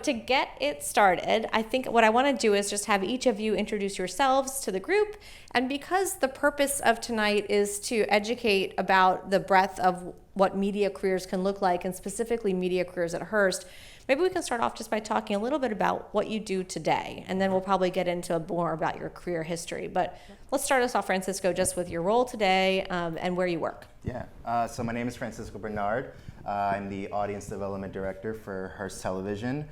To get it started, I think what I want to do is just have each of you introduce yourselves to the group. And because the purpose of tonight is to educate about the breadth of what media careers can look like, and specifically media careers at Hearst, maybe we can start off just by talking a little bit about what you do today, and then we'll probably get into more about your career history. But let's start us off, Francisco, just with your role today and where you work. Yeah, so my name is Francisco Bernard. I'm the Audience Development Director for Hearst Television.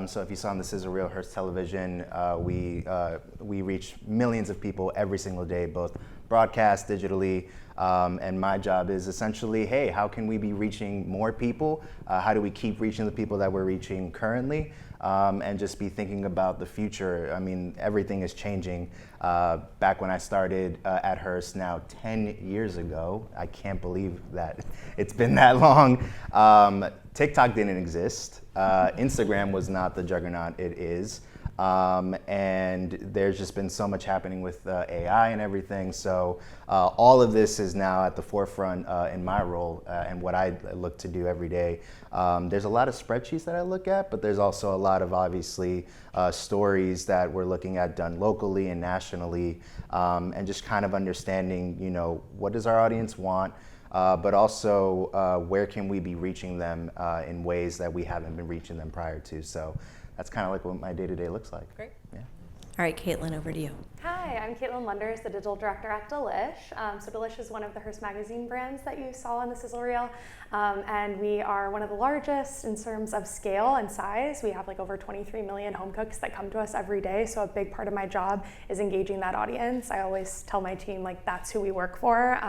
So if you saw on the Sizzle Reel, Hearst Television, we reach millions of people every single day, both broadcast, digitally, and my job is essentially, hey, how can we be reaching more people? How do we keep reaching the people that we're reaching currently? And just be thinking about the future. I mean, everything is changing. Back when I started at Hearst now 10 years ago, I can't believe that it's been that long. TikTok didn't exist. Instagram was not the juggernaut it is. And there's just been so much happening with AI and everything. So all of this is now at the forefront in my role and what I look to do every day. There's a lot of spreadsheets that I look at, but there's also a lot of obviously stories that we're looking at done locally and nationally, and just kind of understanding, you know, what does our audience want? But also where can we be reaching them in ways that we haven't been reaching them prior to. So that's kind of like what my day-to-day looks like. Great. Yeah. All right, Caitlin, over to you. Hi, I'm Caitlin Lunders, the digital director at Delish. So Delish is one of the Hearst magazine brands that you saw on the Sizzle Reel. And we are one of the largest in terms of scale and size. We have like over 23 million home cooks that come to us every day. So a big part of my job is engaging that audience. I always tell my team, like, that's who we work for.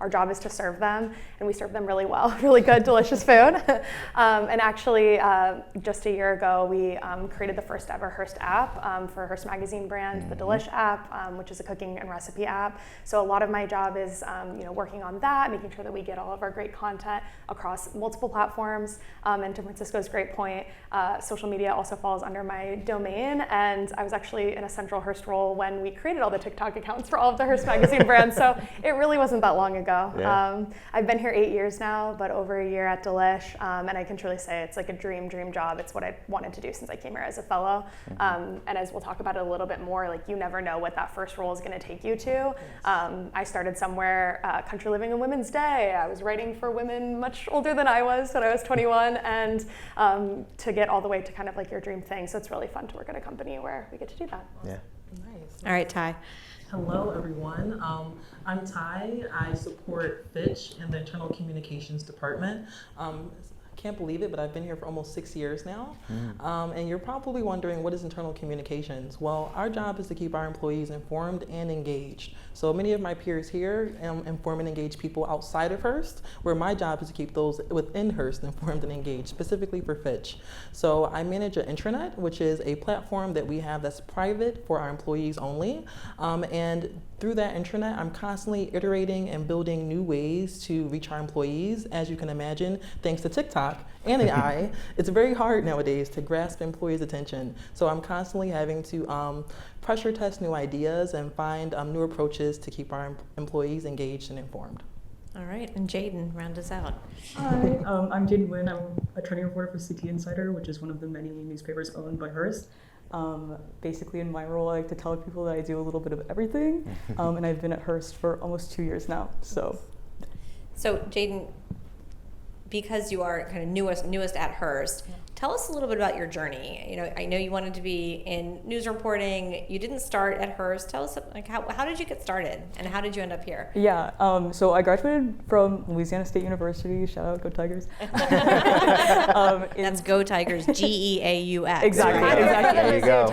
Our job is to serve them, and we serve them really well, really good, delicious food. And actually, just a year ago, we created the first ever Hearst app for Hearst magazine brand, the Delish app, which is a cooking and recipe app. So a lot of my job is working on that, making sure that we get all of our great content across multiple platforms. And to Francisco's great point, social media also falls under my domain. And I was actually in a central Hearst role when we created all the TikTok accounts for all of the Hearst magazine brands. So it really wasn't that long ago. Yeah. I've been here 8 years now, but over a year at Delish. And I can truly say it's like a dream job. It's what I wanted to do since I came here as a fellow. And as we'll talk about it a little bit more, like, you never know what that first role is going to take you to. I started somewhere, Country Living and Women's Day. I was writing for women much older than I was when I was 21, and to get all the way to kind of like your dream thing. So it's really fun to work at a company where we get to do that. Yeah. Nice. All right, Ty. Hello, everyone. I'm Ty. I support Fitch in the Internal Communications Department. I can't believe it, but I've been here for almost 6 years now. And you're probably wondering, what is internal communications? Well, our job is to keep our employees informed and engaged. So many of my peers here inform and engage people outside of Hearst, where my job is to keep those within Hearst informed and engaged, specifically for Fitch. So I manage an intranet, which is a platform that we have that's private for our employees only. And through that intranet, I'm constantly iterating and building new ways to reach our employees. As you can imagine, thanks to TikTok and AI, it's very hard nowadays to grasp employees' attention. So I'm constantly having to pressure test new ideas and find new approaches to keep our employees engaged and informed. All right, and Jaden, round us out. Hi, I'm Jaden Nguyen. I'm a training reporter for CT Insider, which is one of the many newspapers owned by Hearst. Basically, in my role, I like to tell people that I do a little bit of everything, and I've been at Hearst for almost 2 years now. So Jaden, because you are kind of newest at Hearst, tell us a little bit about your journey. You know, I know you wanted to be in news reporting. You didn't start at Hearst. Tell us, like, how did you get started, and how did you end up here? Yeah, so I graduated from Louisiana State University. Shout out, go Tigers! That's Go Tigers, GEAUX. Exactly, right? exactly. There you go.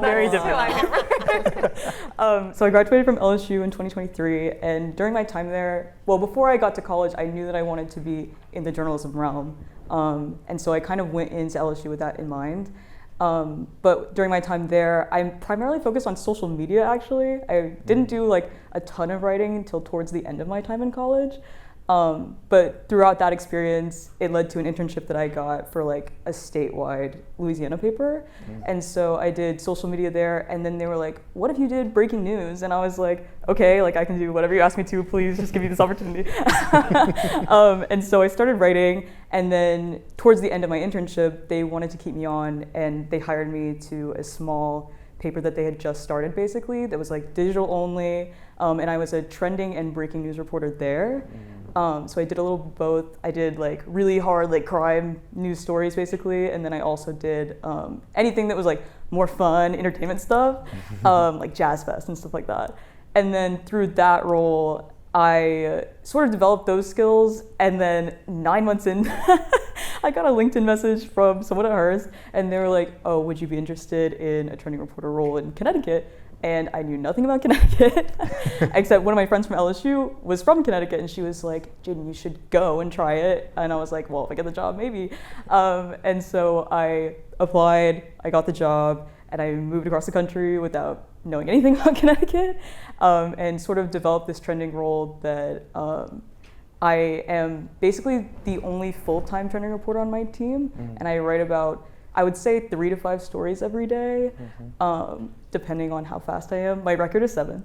Very different. So I graduated from LSU in 2023, and during my time there, well, before I got to college, I knew that I wanted to be in the journalism realm. And so I kind of went into LSU with that in mind. But during my time there, I'm primarily focused on social media, actually. I didn't do like a ton of writing until towards the end of my time in college. But throughout that experience, it led to an internship that I got for like a statewide Louisiana paper. And so I did social media there, and then they were like, what if you did breaking news? And I was like, okay, like I can do whatever you ask me to, please just give me this opportunity. And so I started writing, And then towards the end of my internship, they wanted to keep me on, and they hired me to a small paper that they had just started, basically, that was like digital only, and I was a trending and breaking news reporter there. So I did a little both. I did like really hard like crime news stories, basically, and then I also did anything that was like more fun entertainment stuff, like Jazz Fest and stuff like that. And then through that role, I sort of developed those skills, and then 9 months in, I got a LinkedIn message from someone at Hearst, and they were like, "Oh, would you be interested in a trending reporter role in Connecticut?" And I knew nothing about Connecticut, except one of my friends from LSU was from Connecticut, and she was like, "Jaden, you should go and try it." And I was like, "Well, if I get the job, maybe." And so I applied, I got the job, and I moved across the country without knowing anything about Connecticut, and sort of developed this trending role that I am basically the only full-time trending reporter on my team, and I write about, I would say, 3 to 5 stories every day, depending on how fast I am. My record is 7.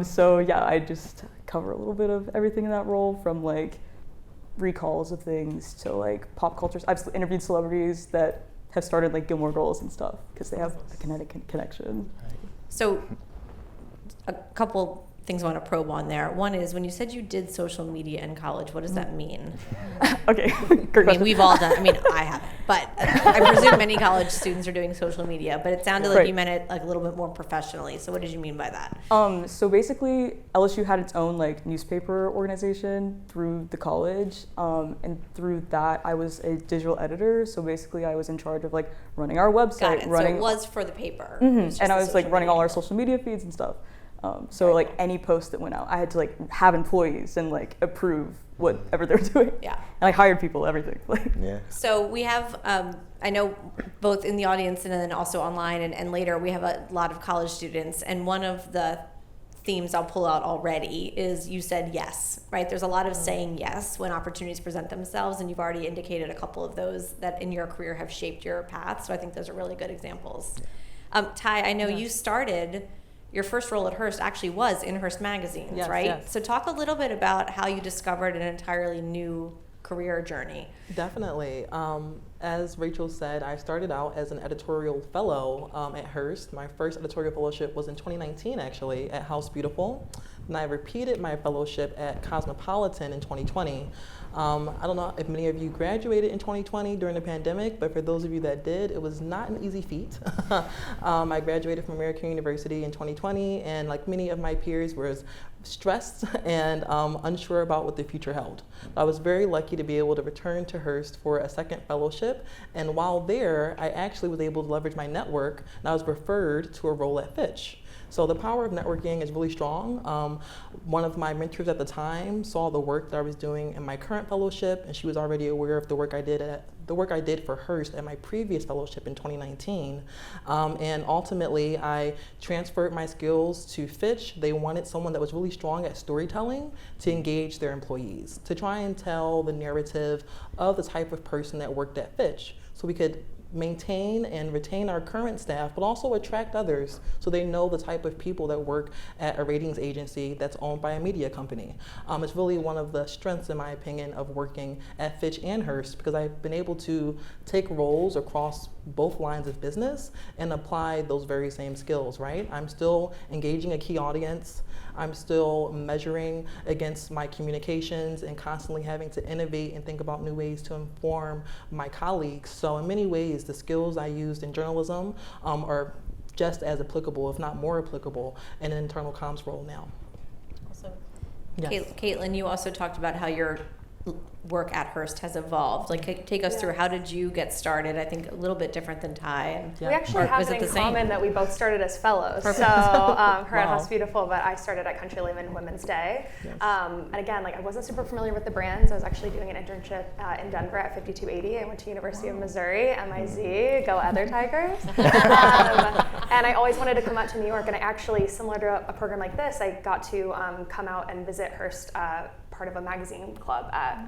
So yeah, I just cover a little bit of everything in that role, from like recalls of things to like pop culture. I've interviewed celebrities that have started like Gilmore Girls and stuff because they have a Connecticut connection. So a couple things I want to probe on there. One is, when you said you did social media in college, what does that mean? Okay, great I mean, question. we've all done, I mean, I haven't, but I presume many college students are doing social media, but it sounded like Right. you meant it like a little bit more professionally. So what did you mean by that? So basically, LSU had its own like newspaper organization through the college, and through that, I was a digital editor. So basically, I was in charge of like running our website, Got it. running, So it was for the paper. Mhm. It was just and I the was like social running all media. our social media feeds and stuff. So like any post that went out, I had to like have employees and like approve whatever they were doing. Yeah. And I hired people, everything. Like, Yeah. So we have, I know both in the audience and then also online and later, we have a lot of college students. And one of the themes I'll pull out already is you said yes, right? There's a lot of saying yes when opportunities present themselves. And you've already indicated a couple of those that in your career have shaped your path. So I think those are really good examples. Ty, I know you started, your first role at Hearst actually was in Hearst magazines, Yes, right? yes. So talk a little bit about how you discovered an entirely new career journey. Definitely. As Rachel said, I started out as an editorial fellow at Hearst. My first editorial fellowship was in 2019, actually, at House Beautiful. And I repeated my fellowship at Cosmopolitan in 2020. I don't know if many of you graduated in 2020 during the pandemic, but for those of you that did, it was not an easy feat. I graduated from American University in 2020, and like many of my peers, was stressed and unsure about what the future held. I was very lucky to be able to return to Hearst for a second fellowship, and while there, I actually was able to leverage my network, and I was referred to a role at Fitch. So the power of networking is really strong. One of my mentors at the time saw the work that I was doing in my current fellowship, and she was already aware of the work I did for Hearst at my previous fellowship in 2019. And ultimately, I transferred my skills to Fitch. They wanted someone that was really strong at storytelling to engage their employees, to try and tell the narrative of the type of person that worked at Fitch, so we could maintain and retain our current staff, but also attract others so they know the type of people that work at a ratings agency that's owned by a media company. It's really one of the strengths, in my opinion, of working at Fitch and Hearst, because I've been able to take roles across both lines of business and apply those very same skills, right? I'm still engaging a key audience. I'm still measuring against my communications and constantly having to innovate and think about new ways to inform my colleagues. So in many ways, the skills I used in journalism are just as applicable, if not more applicable, in an internal comms role now. Awesome. Yes. Caitlin, you also talked about how your work at Hearst has evolved. Like, take us through, how did you get started? I think a little bit different than Ty. And Yeah. We actually Or have was it it in the same? common that we both started as fellows. Perfect. So her at Wow. House Beautiful, but I started at Country Layman Women's Day. Yes. And again, like I wasn't super familiar with the brands. I was actually doing an internship in Denver at 5280. I went to University of Missouri, MIZ, go Other Tigers. And I always wanted to come out to New York, and I actually, similar to a program like this, I got to come out and visit Hearst, part of a magazine club at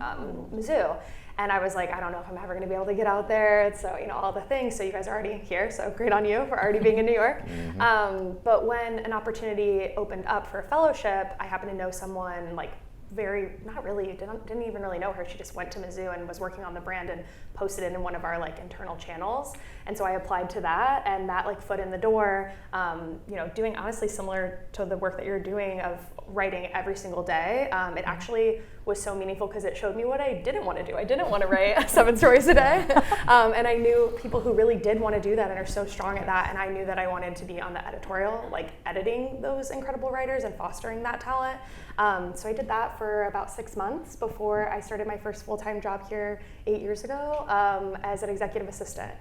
Mizzou. And I was like, I don't know if I'm ever going to be able to get out there. So, you know, all the things. So you guys are already here. So great on you for already being in New York. But when an opportunity opened up for a fellowship, I happened to know someone like didn't even really know her. She just went to Mizzou and was working on the brand and posted it in one of our like internal channels. And so I applied to that, and that like foot in the door, doing honestly similar to the work that you're doing of writing every single day. It actually was so meaningful because it showed me what I didn't want to do. I didn't want to write 7 stories a day. And I knew people who really did want to do that and are so strong at that. And I knew that I wanted to be on the editorial, like editing those incredible writers and fostering that talent. So I did that for about 6 months before I started my first full-time job here 8 years ago as an executive assistant.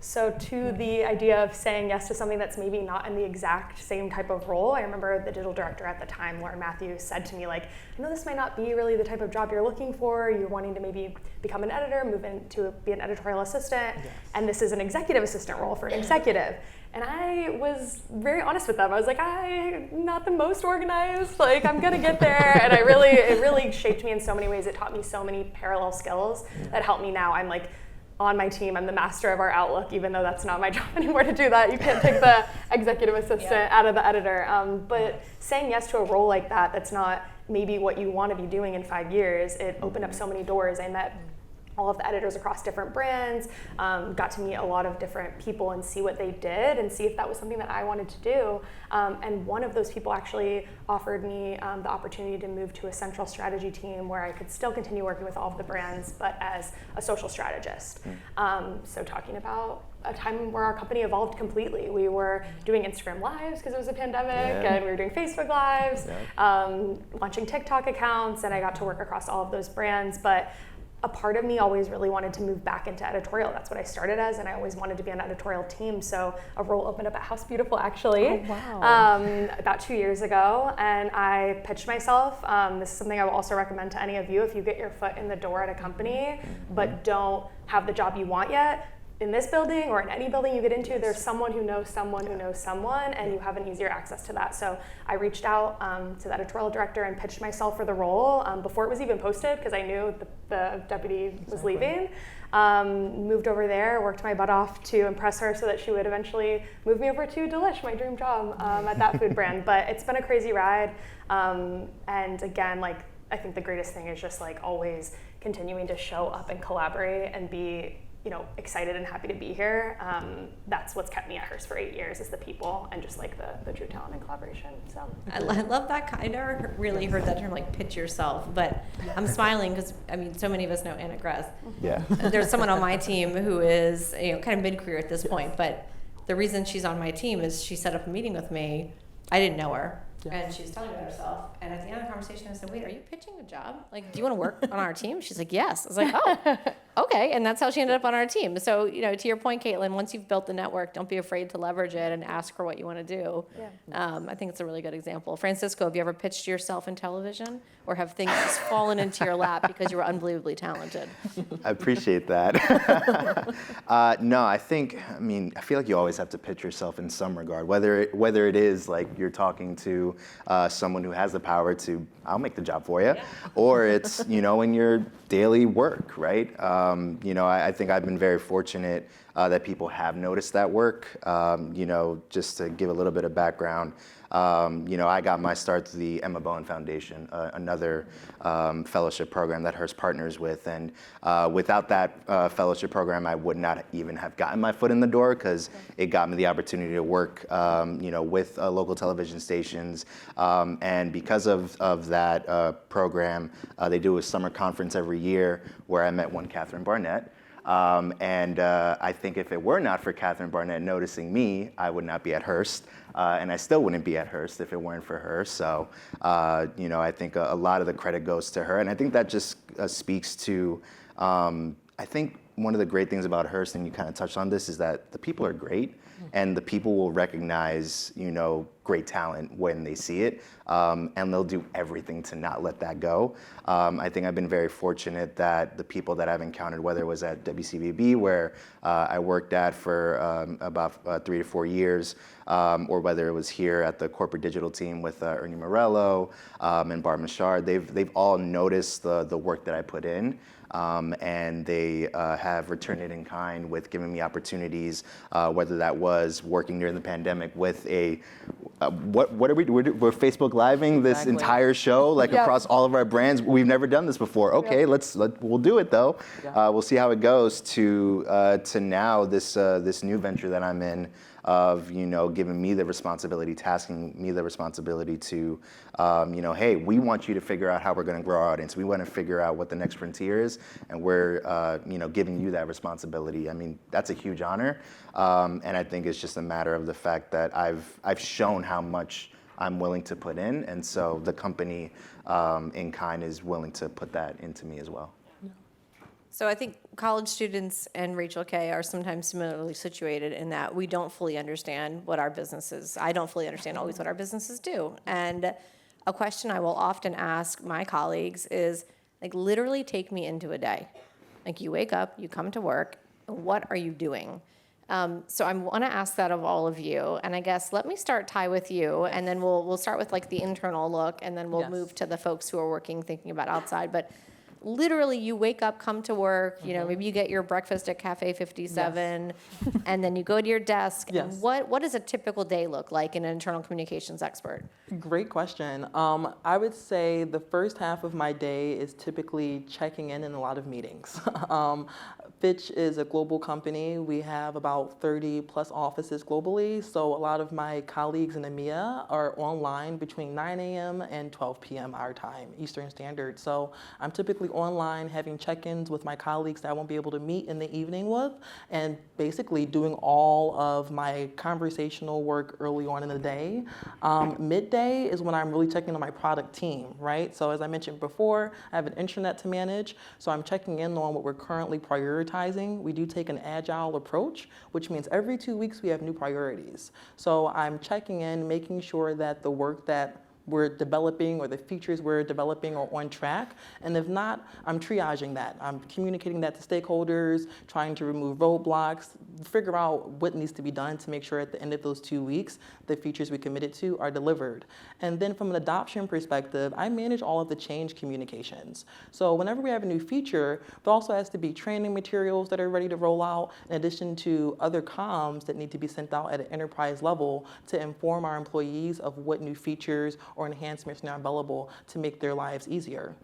So to the idea of saying yes to something that's maybe not in the exact same type of role, I remember the digital director at the time, Lauren Matthews, said to me, like, I know this might not be really the type of job you're looking for. You're wanting to maybe become an editor, move into be an editorial assistant, yes. And this is an executive assistant role for an executive. And I was very honest with them. I was like, I'm not the most organized, like I'm gonna get there. And it really shaped me in so many ways. It taught me so many parallel skills that help me now. I'm like, on my team, I'm the master of our Outlook, even though that's not my job anymore to do that. You can't take the executive assistant out of the editor. But saying yes to a role like that, that's not maybe what you want to be doing in 5 years, it opened up so many doors. I met all of the editors across different brands, got to meet a lot of different people and see what they did and see if that was something that I wanted to do. And one of those people actually offered me the opportunity to move to a central strategy team where I could still continue working with all of the brands, but as a social strategist. So talking about a time where our company evolved completely. We were doing Instagram Lives because it was a pandemic, and we were doing Facebook Lives, launching TikTok accounts, and I got to work across all of those brands. But a part of me always really wanted to move back into editorial. That's what I started as, and I always wanted to be on an editorial team. So a role opened up at House Beautiful, actually, about 2 years ago, and I pitched myself. This is something I will also recommend to any of you. If you get your foot in the door at a company, but don't have the job you want yet, in this building or in any building you get into, there's someone who knows someone who knows someone, and you have an easier access to that. So I reached out to the editorial director and pitched myself for the role before it was even posted, because I knew the deputy was leaving. Moved over there, worked my butt off to impress her so that she would eventually move me over to Delish, my dream job at that food brand. But it's been a crazy ride. And again, like, I think the greatest thing is just like always continuing to show up and collaborate and be excited and happy to be here. That's what's kept me at Hearst for 8 years, is the people and just like the true talent and collaboration. So I love that. I never really heard that term, like pitch yourself, but I'm smiling because so many of us know Anna Gress. Yeah. There's someone on my team who is kind of mid-career at this point, but the reason she's on my team is she set up a meeting with me. I didn't know her. And she was telling me about herself. And at the end of the conversation, I said, wait, are you pitching a job? Like, do you want to work on our team? She's like, yes. I was like, oh, okay. And that's how she ended up on our team. So, to your point, Caitlin, once you've built the network, don't be afraid to leverage it and ask for what you want to do. Yeah. I think it's a really good example. Francisco, have you ever pitched yourself in television? Or have things just fallen into your lap because you were unbelievably talented? I appreciate that. No, I feel like you always have to pitch yourself in some regard, whether it is like you're talking to someone who has the power to, I'll make the job for you, or it's, in your daily work, right? I think I've been very fortunate that people have noticed that work. Just to give a little bit of background, I got my start through the Emma Bowen Foundation, another fellowship program that Hearst partners with. And without that fellowship program, I would not even have gotten my foot in the door, because it got me the opportunity to work, with local television stations. And because of that program, they do a summer conference every year where I met one Catherine Barnett. And I think if it were not for Catherine Barnett noticing me, I would not be at Hearst. And I still wouldn't be at Hearst if it weren't for her. So, I think a lot of the credit goes to her. And I think that just speaks to, I think one of the great things about Hearst, and you kind of touched on this, is that the people are great. And the people will recognize, great talent when they see it, and they'll do everything to not let that go. I think I've been very fortunate that the people that I've encountered, whether it was at WCVB, where I worked at for about 3 to 4 years, or whether it was here at the corporate digital team with Ernie Morello and Barb Machard, they've all noticed the work that I put in. And they have returned it in kind with giving me opportunities, whether that was working during the pandemic with what are we doing? We're Facebook Living this Exactly. entire show, like Yep. across all of our brands. We've never done this before. Okay, we'll do it though. Yeah. We'll see how it goes to now this new venture that I'm in of, giving me the responsibility, tasking me the responsibility to, hey, we want you to figure out how we're going to grow our audience. We want to figure out what the next frontier is, and we're, giving you that responsibility. I mean, that's a huge honor, and I think it's just a matter of the fact that I've shown how much I'm willing to put in, and so the company in kind is willing to put that into me as well. So I think college students and Rachel K are sometimes similarly situated in that we don't fully understand what our businesses, I don't fully understand always what our businesses do. And a question I will often ask my colleagues is, like, literally take me into a day. Like, you wake up, you come to work, what are you doing? So I want to ask that of all of you. And I guess let me start, Ty, with you, and then we'll start with like the internal look, and then we'll Yes. move to the folks who are working, thinking about outside. But literally, you wake up, come to work, maybe you get your breakfast at Cafe 57, and then you go to your desk. Yes. And what does a typical day look like in an internal communications expert? Great question. I would say the first half of my day is typically checking in a lot of meetings. Fitch is a global company. We have about 30 plus offices globally. So a lot of my colleagues in EMEA are online between 9 a.m. and 12 p.m. our time, Eastern Standard. So I'm typically online having check-ins with my colleagues that I won't be able to meet in the evening with, and basically doing all of my conversational work early on in the day. Midday is when I'm really checking on my product team, right? So as I mentioned before, I have an intranet to manage, so I'm checking in on what we're currently prioritizing. We do take an agile approach, which means every 2 weeks we have new priorities. So I'm checking in, making sure that the work that we're developing or the features we're developing are on track. And if not, I'm triaging that. I'm communicating that to stakeholders, trying to remove roadblocks, figure out what needs to be done to make sure at the end of those 2 weeks, the features we committed to are delivered. And then from an adoption perspective, I manage all of the change communications. So whenever we have a new feature, there also has to be training materials that are ready to roll out, in addition to other comms that need to be sent out at an enterprise level to inform our employees of what new features or enhancements are available to make their lives easier.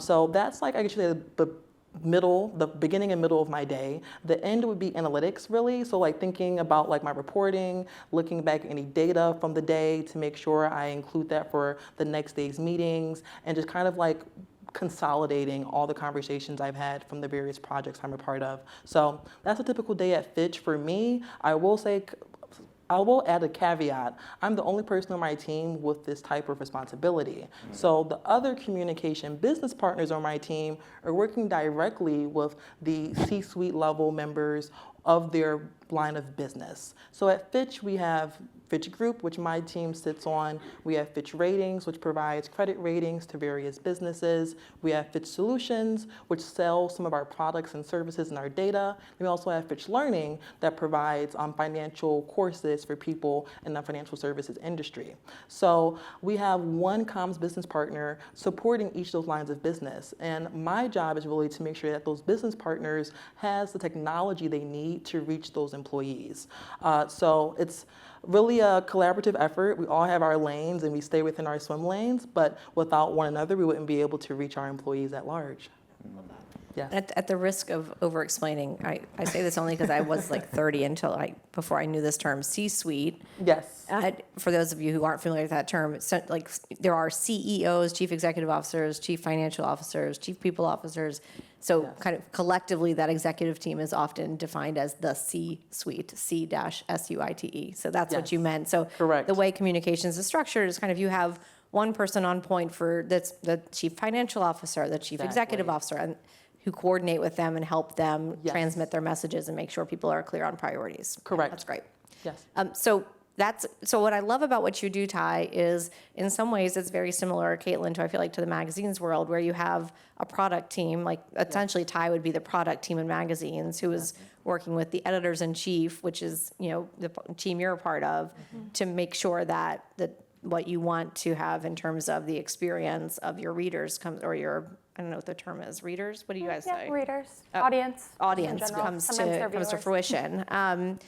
So that's like actually the beginning and middle of my day. The end would be analytics, really. So like thinking about like my reporting, looking back at any data from the day to make sure I include that for the next day's meetings, and just kind of like consolidating all the conversations I've had from the various projects I'm a part of. So that's a typical day at Fitch for me. I will add a caveat. I'm the only person on my team with this type of responsibility. So the other communication business partners on my team are working directly with the C-suite level members of their line of business. So at Fitch, we have Fitch Group, which my team sits on. We have Fitch Ratings, which provides credit ratings to various businesses. We have Fitch Solutions, which sells some of our products and services and our data. We also have Fitch Learning that provides financial courses for people in the financial services industry. So we have one comms business partner supporting each of those lines of business. And my job is really to make sure that those business partners has the technology they need to reach those employees. So it's really a collaborative effort. We all have our lanes and we stay within our swim lanes, but without one another, we wouldn't be able to reach our employees at large. Yeah. At the risk of over-explaining, I say this only because I was like 30 before I knew this term, C-suite. Yes. For those of you who aren't familiar with that term, it's like there are CEOs, chief executive officers, chief financial officers, chief people officers. So kind of collectively, that executive team is often defined as the C-suite, C-SUITE. So that's what you meant. So Correct. The way communications is structured is kind of you have one person on point for that's the chief financial officer, the chief executive officer, and who coordinate with them and help them transmit their messages and make sure people are clear on priorities. Correct. That's great. Yes. So what I love about what you do, Ty, is in some ways it's very similar, Caitlin, to I feel like to the magazines world, where you have a product team, like essentially Ty would be the product team in magazines, who is working with the editors in chief, which is the team you're a part of, to make sure that what you want to have in terms of the experience of your readers comes, or your, I don't know what the term is, readers? What do you guys say? Readers, audience in Audience general. comes Sometimes they're to viewers. fruition.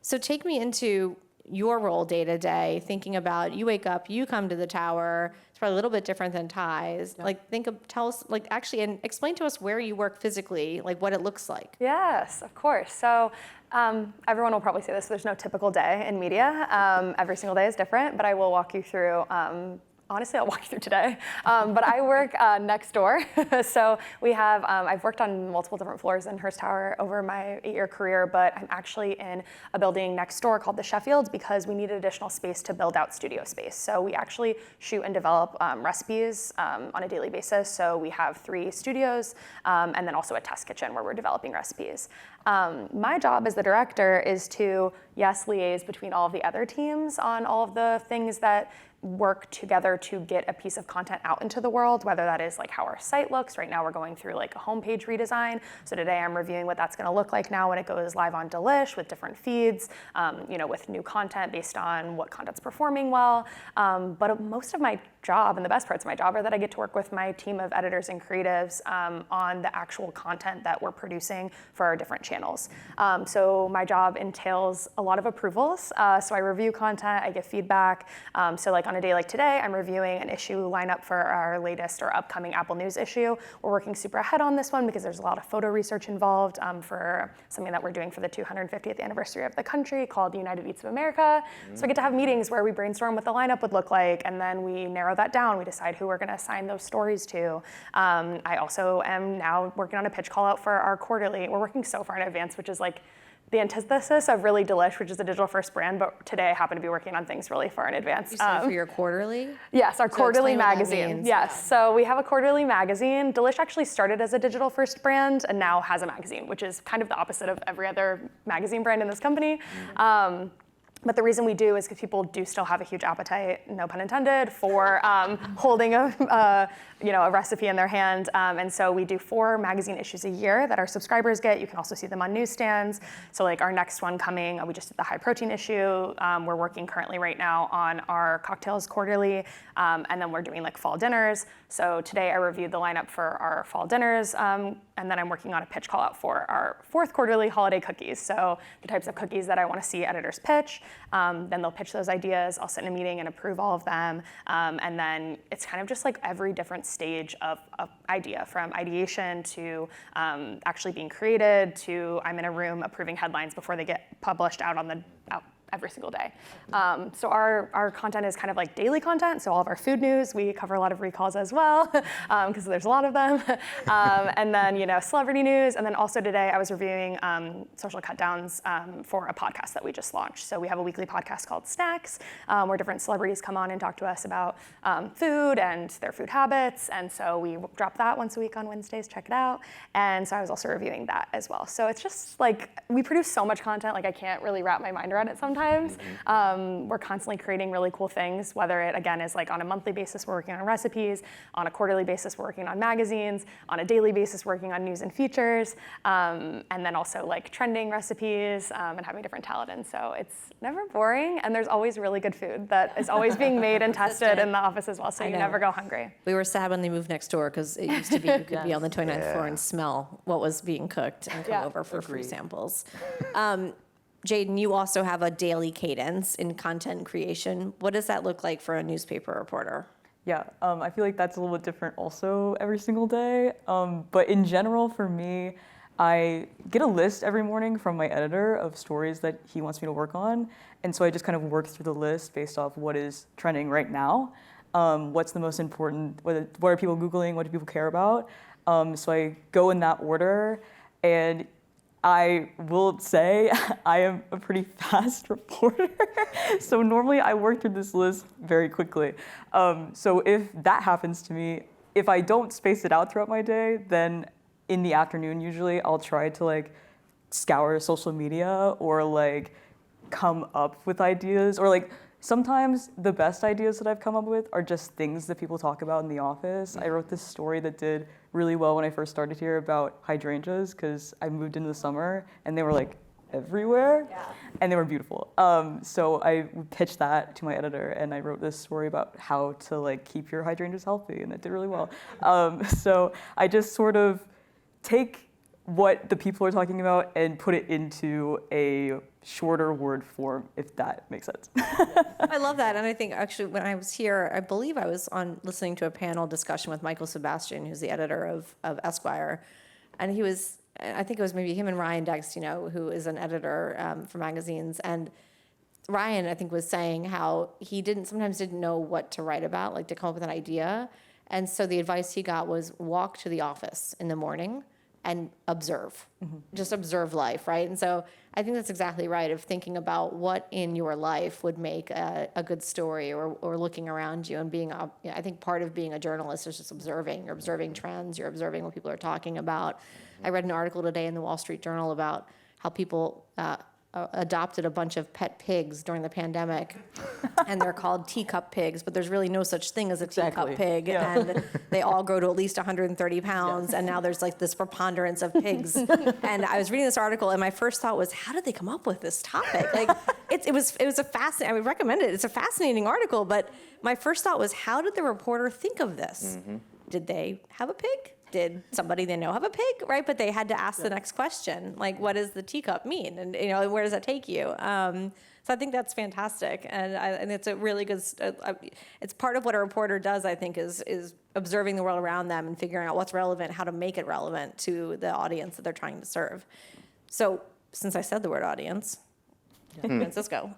So take me into, your role day to day, thinking about you wake up, you come to the tower. It's probably a little bit different than Ty's. Like tell us, like actually, and explain to us where you work physically, like what it looks like. Yes, of course. So everyone will probably say this, there's no typical day in media. Every single day is different, but I will walk you through honestly, I'll walk you through today, but I work next door. So we have, I've worked on multiple different floors in Hearst Tower over my 8-year career, but I'm actually in a building next door called the Sheffield because we needed additional space to build out studio space. So we actually shoot and develop recipes on a daily basis. So we have 3 studios and then also a test kitchen where we're developing recipes. My job as the director is to, yes, liaise between all of the other teams on all of the things that work together to get a piece of content out into the world, whether that is like how our site looks. Right now we're going through like a homepage redesign. So today I'm reviewing what that's gonna look like now when it goes live on Delish with different feeds, with new content based on what content's performing well. But most of my job and the best parts of my job are that I get to work with my team of editors and creatives on the actual content that we're producing for our different channels. So my job entails a lot of approvals. So I review content, I give feedback. So like on a day like today, I'm reviewing an issue lineup for our latest or upcoming Apple News issue. We're working super ahead on this one because there's a lot of photo research involved for something that we're doing for the 250th anniversary of the country called the United Eats of America. So I get to have meetings where we brainstorm what the lineup would look like, and then we narrow that down. We decide who we're going to assign those stories to. I also am now working on a pitch call out for our quarterly. We're working so far in advance, which is like the antithesis of really Delish, which is a digital first brand, but today I happen to be working on things really far in advance. You said for your quarterly? Yes, our quarterly magazine. Yes, yeah. So we have a quarterly magazine. Delish actually started as a digital first brand and now has a magazine, which is kind of the opposite of every other magazine brand in this company. But the reason we do is because people do still have a huge appetite, no pun intended, for holding a recipe in their hand. And so we do 4 magazine issues a year that our subscribers get. You can also see them on newsstands. So like our next one coming, we just did the high protein issue. We're working currently right now on our cocktails quarterly. And then we're doing like fall dinners. So today I reviewed the lineup for our fall dinners. And then I'm working on a pitch call out for our 4th quarterly holiday cookies. So the types of cookies that I want to see editors pitch. Then they'll pitch those ideas. I'll sit in a meeting and approve all of them. And then it's kind of just like every different stage of idea, from ideation to actually being created to I'm in a room approving headlines before they get published out every single day. So our content is kind of like daily content. So all of our food news, we cover a lot of recalls as well, because there's a lot of them. And then, celebrity news. And then also today I was reviewing social cut downs for a podcast that we just launched. So we have a weekly podcast called Snacks, where different celebrities come on and talk to us about food and their food habits. And so we drop that once a week on Wednesdays, check it out. And so I was also reviewing that as well. So it's just like, we produce so much content, like I can't really wrap my mind around it sometimes. We're constantly creating really cool things, whether it again is like on a monthly basis we're working on recipes, on a quarterly basis we're working on magazines, on a daily basis working on news and features, and then also like trending recipes and having different talent. And so it's never boring, and there's always really good food that is always being made and tested in the office as well, so you never go hungry. We were sad when they moved next door because it used to be you could be on the 29th floor and smell what was being cooked and come over for free samples. Jaden, you also have a daily cadence in content creation. What does that look like for a newspaper reporter? Yeah, I feel like that's a little bit different also every single day. But in general, for me, I get a list every morning from my editor of stories that he wants me to work on. And so I just kind of work through the list based off what is trending right now. What's the most important, what are people Googling, what do people care about? So I go in that order, and I will say I am a pretty fast reporter. So normally I work through this list very quickly. So if that happens to me, if I don't space it out throughout my day, then in the afternoon usually I'll try to like scour social media or like come up with ideas, or like sometimes the best ideas that I've come up with are just things that people talk about in the office. I wrote this story that did really well when I first started here about hydrangeas because I moved in the summer and they were like everywhere and they were beautiful. So I pitched that to my editor and I wrote this story about how to like keep your hydrangeas healthy, and it did really well. So I just sort of take what the people are talking about and put it into a shorter word form, if that makes sense. I love that. And I think actually when I was here, I believe I was on listening to a panel discussion with Michael Sebastian, who's the editor of Esquire. And he was, I think it was maybe him and Ryan Dex, who is an editor for magazines. And Ryan, I think, was saying how he sometimes didn't know what to write about, like to come up with an idea. And so the advice he got was walk to the office in the morning and observe, just observe life, right? And so I think that's exactly right, of thinking about what in your life would make a good story, or looking around you and being, I think part of being a journalist is just observing. You're observing trends, you're observing what people are talking about. I read an article today in the Wall Street Journal about how people adopted a bunch of pet pigs during the pandemic, and they're called teacup pigs, but there's really no such thing as a teacup pig, and they all grow to at least 130 pounds, and now there's like this preponderance of pigs. And I was reading this article, and my first thought was, how did they come up with this topic? Like, it was a fascinating, I would recommend it. It's a fascinating article, but my first thought was, how did the reporter think of this? Did they have a pig? Did somebody they know have a pig, right? But they had to ask the next question, like, what does the teacup mean? And, where does that take you? So I think that's fantastic. And it's a really good, it's part of what a reporter does, I think, is observing the world around them and figuring out what's relevant, how to make it relevant to the audience that they're trying to serve. So since I said the word audience, Francisco.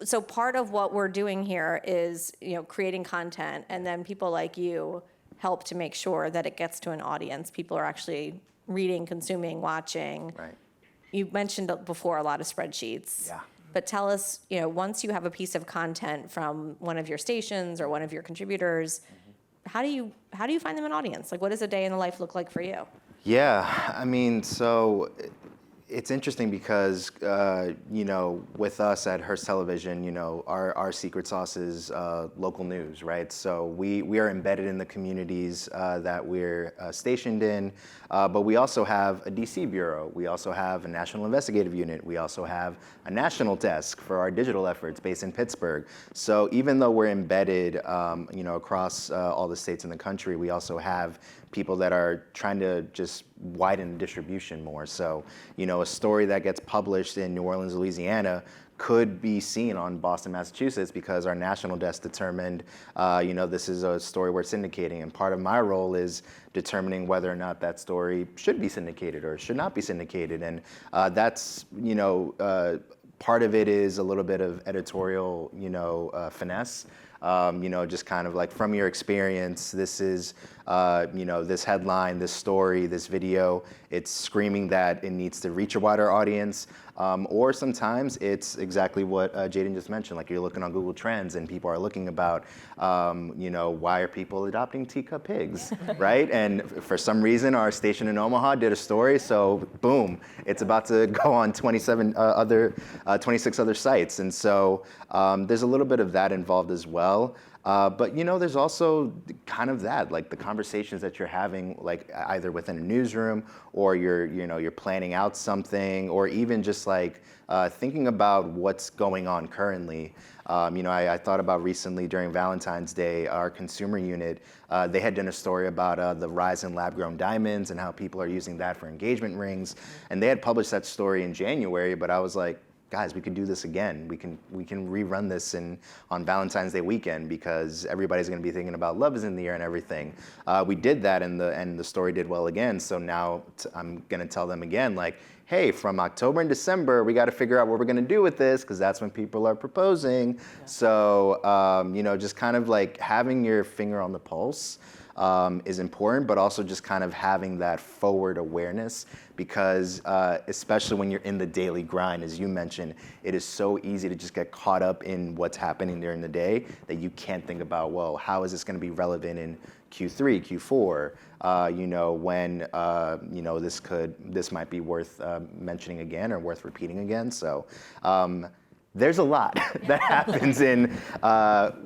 So part of what we're doing here is, creating content, and then people like you help to make sure that it gets to an audience. People are actually reading, consuming, watching. Right. You mentioned before a lot of spreadsheets. Yeah. But tell us, once you have a piece of content from one of your stations or one of your contributors, how do you find them an audience? Like, what does a day in the life look like for you? Yeah, I mean, so it's interesting because, with us at Hearst Television, our secret sauce is local news, right? So we are embedded in the communities that we're stationed in, but we also have a DC bureau. We also have a national investigative unit. We also have a national desk for our digital efforts based in Pittsburgh. So even though we're embedded, across all the states in the country, we also have people that are trying to just widen the distribution more. So, a story that gets published in New Orleans, Louisiana could be seen on Boston, Massachusetts, because our national desk determined, this is a story we're syndicating. And part of my role is determining whether or not that story should be syndicated or should not be syndicated. And that's, part of it is a little bit of editorial, finesse. Just kind of like from your experience, this is, this headline, this story, this video, it's screaming that it needs to reach a wider audience. Or sometimes it's exactly what Jaden just mentioned, like you're looking on Google Trends and people are looking about, why are people adopting teacup pigs, right? And for some reason, our station in Omaha did a story, so boom, it's about to go on 26 other sites. And so there's a little bit of that involved as well. But there's also kind of that, like the conversations that you're having, like either within a newsroom or you're planning out something, or even just like thinking about what's going on currently. I thought about recently during Valentine's Day, our consumer unit, they had done a story about the rise in lab-grown diamonds and how people are using that for engagement rings. And they had published that story in January, but I was like, guys, we could do this again. We can rerun this on Valentine's Day weekend, because everybody's going to be thinking about love is in the air and everything. We did that, and the story did well again. So now I'm going to tell them again, like, hey, from October and December, we got to figure out what we're going to do with this, because that's when people are proposing. Yeah. So just kind of like having your finger on the pulse is important, but also just kind of having that forward awareness, because especially when you're in the daily grind, as you mentioned, it is so easy to just get caught up in what's happening during the day that you can't think about, well, how is this going to be relevant in Q3, Q4, when this might be worth mentioning again or worth repeating again. So there's a lot that happens in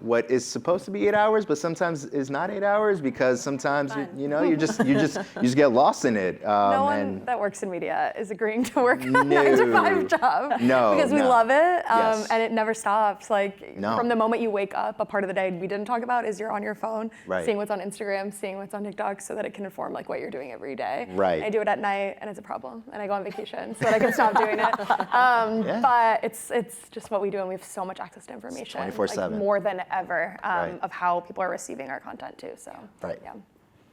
what is supposed to be 8 hours, but sometimes is not 8 hours because sometimes you just get lost in it. No one that works in media is agreeing to work a 9-to-5 job. No, because we love it, Yes. and it never stops. Like No. from the moment you wake up, a part of the day we didn't talk about is you're on your phone, Right. seeing what's on Instagram, seeing what's on TikTok, so that it can inform like what you're doing every day. Right. I do it at night, and it's a problem, and I go on vacation so that I can stop doing it. But it's just what we do, and we have so much access to information, 24/7. like more than ever, Right. of how people are receiving our content too. So Right. yeah.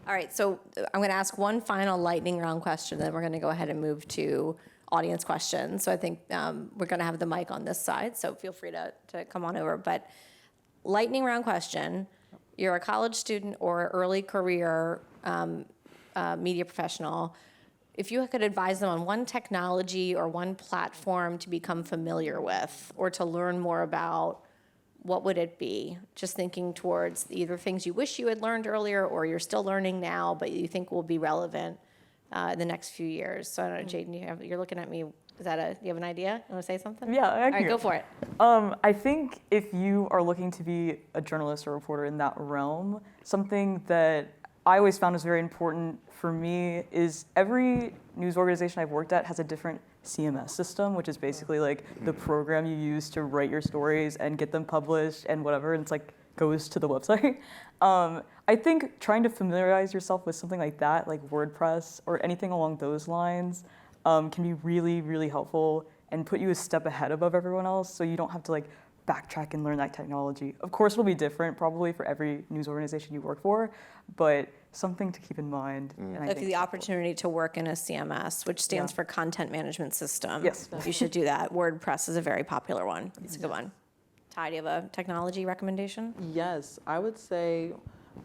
All right, so I'm going to ask one final lightning round question, then we're going to go ahead and move to audience questions. So I think we're going to have the mic on this side, so feel free to come on over. But lightning round question, you're a college student or early career media professional. If you could advise them on one technology or one platform to become familiar with or to learn more about, what would it be? Just thinking towards either things you wish you had learned earlier or you're still learning now, but you think will be relevant in the next few years. So I don't know, Jaden, you're looking at me. Do you have an idea? You want to say something? Yeah, All right, go for it. I think if you are looking to be a journalist or reporter in that realm, something that I always found was very important for me is every news organization I've worked at has a different CMS system, which is basically like the program you use to write your stories and get them published and whatever, and it's like goes to the website. I think trying to familiarize yourself with something like that, like WordPress or anything along those lines, can be really, really helpful and put you a step ahead above everyone else, so you don't have to like backtrack and learn that technology. Of course, it'll be different probably for every news organization you work for, but something to keep in mind. And I Like think the opportunity to work in a CMS, which stands for Content Management System. Yes. You should do that. WordPress is a very popular one. It's a good one. Ty, do you have a technology recommendation? Yes, I would say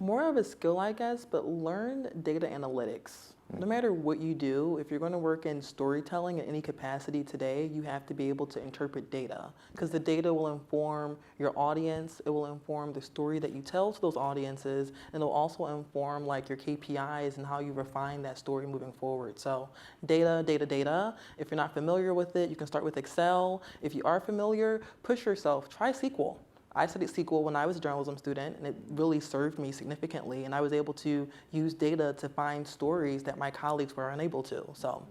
more of a skill, I guess, but learn data analytics. No matter what you do, if you're going to work in storytelling in any capacity today, you have to be able to interpret data, because the data will inform your audience, it will inform the story that you tell to those audiences, and it'll also inform like your KPIs and how you refine that story moving forward. So data, data, data. If you're not familiar with it, you can start with Excel. If you are familiar, push yourself, try SQL. I studied SQL when I was a journalism student, and it really served me significantly. And I was able to use data to find stories that my colleagues were unable to. So,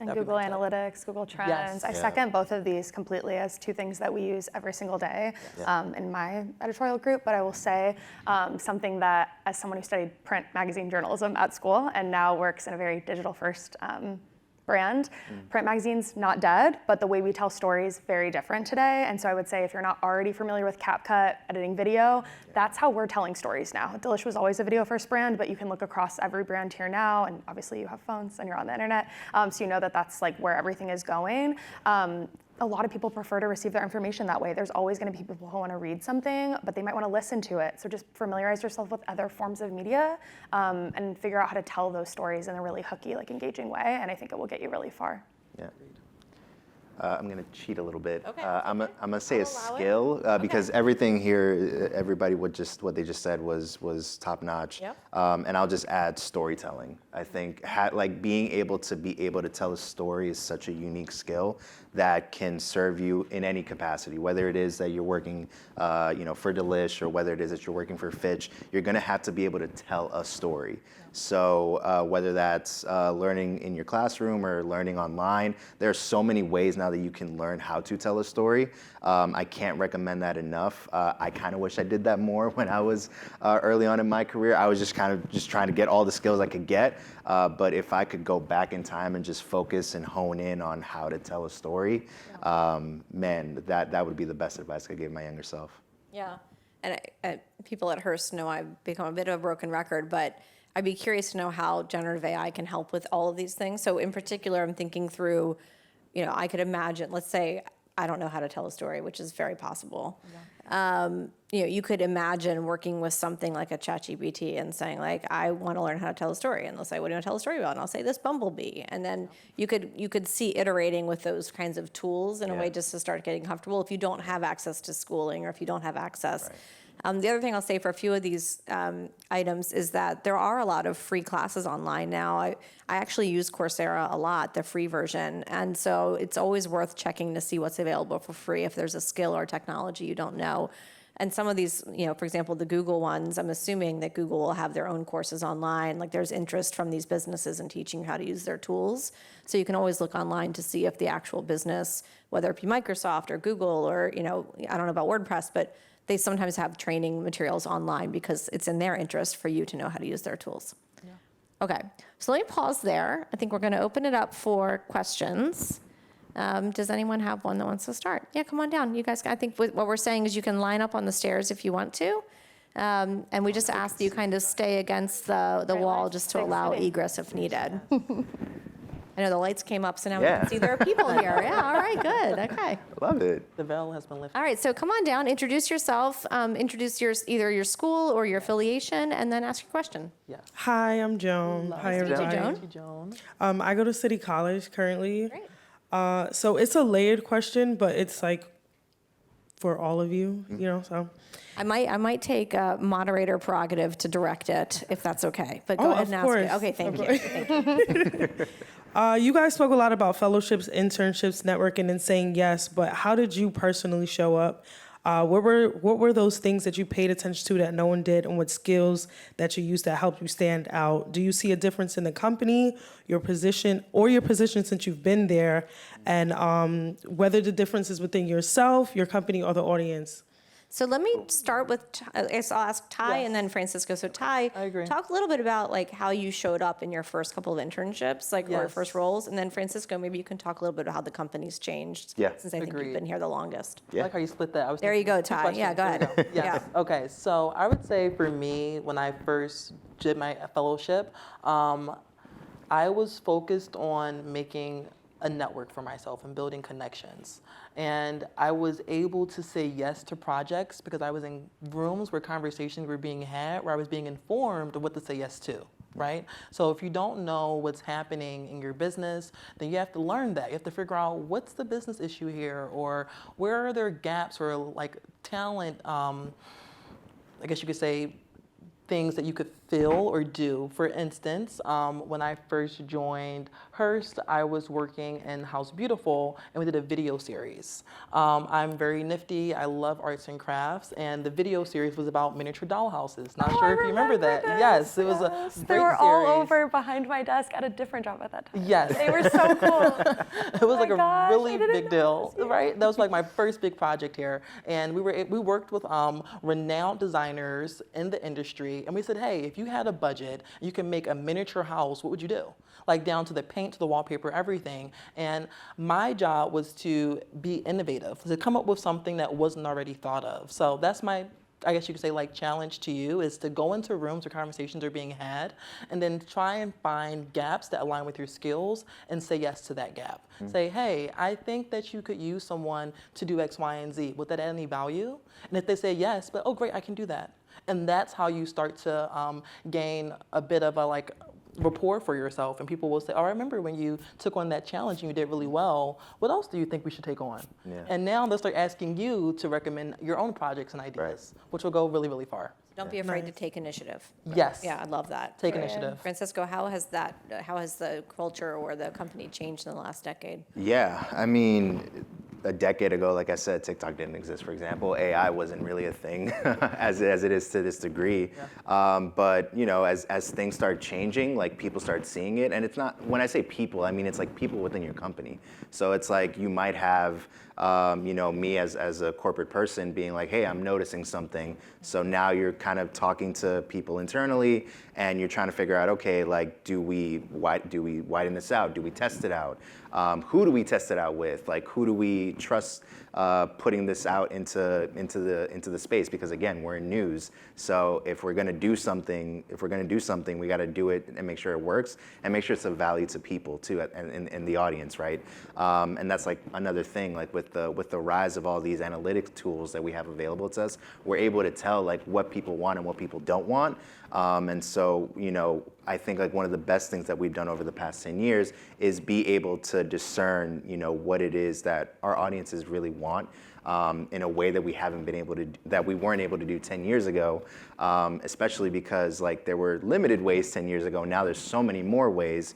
And that'd be Google my tip. Analytics, Google Trends. Yes. I second both of these completely as two things that we use every single day in my editorial group. But I will say something that, as someone who studied print magazine journalism at school and now works in a very digital first brand, print magazine's not dead, but the way we tell stories very different today. And so I would say if you're not already familiar with CapCut, editing video, that's how we're telling stories now. Delish was always a video first brand, but you can look across every brand here now, and obviously you have phones and you're on the internet, so you know that that's like where everything is going. A lot of people prefer to receive their information that way. There's always going to be people who want to read something, but they might want to listen to it. So just familiarize yourself with other forms of media and figure out how to tell those stories in a really hooky, like engaging way. And I think it will get you really far. Yeah. I'm going to cheat a little bit. Okay. I'm going to say a I'll allow it. skill because everything here, everybody what they just said was top notch. Yep. And I'll just add storytelling. I think like being able to tell a story is such a unique skill that can serve you in any capacity, whether it is that you're working, for Delish, or whether it is that you're working for Fitch. You're going to have to be able to tell a story. So whether that's learning in your classroom or learning online, there are so many ways now that you can learn how to tell a story. I can't recommend that enough. I kind of wish I did that more when I was early on in my career. I was just trying to get all the skills I could get. But if I could go back in time and just focus and hone in on how to tell a story, man, that would be the best advice I could give my younger self. Yeah. And people at Hearst know I've become a bit of a broken record, but I'd be curious to know how generative AI can help with all of these things. So in particular, I'm thinking through, I could imagine, let's say I don't know how to tell a story, which is very possible. Yeah. You could imagine working with something like a ChatGPT and saying like, I want to learn how to tell a story. And they'll say, what do you want to tell a story about? And I'll say this bumblebee. And then you could see iterating with those kinds of tools in a way just to start getting comfortable if you don't have access to schooling or if you don't have access The other thing I'll say for a few of these items is that there are a lot of free classes online now. I actually use Coursera a lot, the free version. And so it's always worth checking to see what's available for free if there's a skill or technology you don't know. And some of these, for example, the Google ones, I'm assuming that Google will have their own courses online. Like there's interest from these businesses in teaching how to use their tools. So you can always look online to see if the actual business, whether it be Microsoft or Google or, I don't know about WordPress, but they sometimes have training materials online because it's in their interest for you to know how to use their tools. Yeah. Okay, so let me pause there. I think we're going to open it up for questions. Does anyone have one that wants to start? Yeah, come on down. You guys, I think what we're saying is you can line up on the stairs if you want to. And we just ask that you kind of stay against the wall just to allow egress if needed. I know the lights came up, so now we can see there are people here. Yeah, all right, good, okay. Love it. The veil has been lifted. All right, so come on down, introduce yourself, introduce either your school or your affiliation, and then ask your question. Yes. Hi, I'm Joan. Hi, Nice to meet you, everybody. Joan. Thank you, Joan. I go to City College currently. Great. So it's a layered question, but it's like for all of you, so. I might take a moderator prerogative to direct it, if that's okay. But go Oh, ahead of and course. ask it. Okay, thank you. Thank you. You guys spoke a lot about fellowships, internships, networking, and saying yes, but how did you personally show up? What were those things that you paid attention to that no one did, and what skills that you used that helped you stand out? Do you see a difference in the company, your position since you've been there, and whether the difference is within yourself, your company, or the audience? So let me start with, I'll ask Ty and then Francisco. So Ty, I agree. talk a little bit about like how you showed up in your first couple of internships, like or Yes. first roles. And then Francisco, maybe you can talk a little bit about how the company's changed since I think Agreed. you've been here the longest. I like how you split that. There you go, two Ty. Yeah, questions. go There ahead. we Yes. Okay, so I would say for me, when I first did my fellowship, I was focused on making a network for myself and building connections. And I was able to say yes to projects because I was in rooms where conversations were being had, where I was being informed of what to say yes to, right? So if you don't know what's happening in your business, then you have to learn that. You have to figure out what's the business issue here, or where are there gaps or like talent, I guess you could say, things that you could fill or do. For instance, when I first joined Hearst, I was working in House Beautiful, and we did a video series. I'm very nifty. I love arts and crafts, and the video series was about miniature dollhouses. Not sure if you remember that. this. Yes, it was a great They were all series. over behind my desk at a different job at that time. Yes. They were so cool. It was like my a gosh, really I didn't big know deal, this. right? That was like my first big project here, and we worked with renowned designers in the industry, and we said, hey, if you had a budget, you can make a miniature house, what would you do? Like down to the paint, to the wallpaper, everything. And my job was to be innovative, to come up with something that wasn't already thought of. So that's my, I guess you could say, like challenge to you, is to go into rooms where conversations are being had and then try and find gaps that align with your skills and say yes to that gap. Say, hey, I think that you could use someone to do X, Y, and Z. Would that add any value? And if they say yes, but oh great, I can do that. And that's how you start to gain a bit of a like rapport for yourself, and people will say, oh, I remember when you took on that challenge and you did really well. What else do you think we should take on? Yeah. And now they'll start asking you to recommend your own projects and ideas, which will go really, really far. Don't be afraid to take initiative. Yes. Yeah, I love that. Take initiative. Francisco, how has the culture or the company changed in the last decade? Yeah, I mean, a decade ago, like I said, TikTok didn't exist, for example. AI wasn't really a thing as it is to this degree. Yeah. But, as things start changing, like people start seeing it. And it's not, when I say people, I mean, it's like people within your company. So it's like you might have, me as a corporate person being like, hey, I'm noticing something. So now you're kind of talking to people internally and you're trying to figure out, okay, like, do we widen this out? Do we test it out? Who do we test it out with? Like, who do we trust putting this out into the space? Because again, we're in news. So if we're gonna do something, we got to do it and make sure it works and make sure it's of value to people too, and the audience, right? And that's like another thing. Like with the rise of all these analytics tools that we have available to us, we're able to tell like what people want and what people don't want. And so, I think like one of the best things that we've done over the past 10 years is be able to discern, what it is that our audiences really want. in a way that we weren't able to do 10 years ago, especially because like there were limited ways 10 years ago. Now there's so many more ways,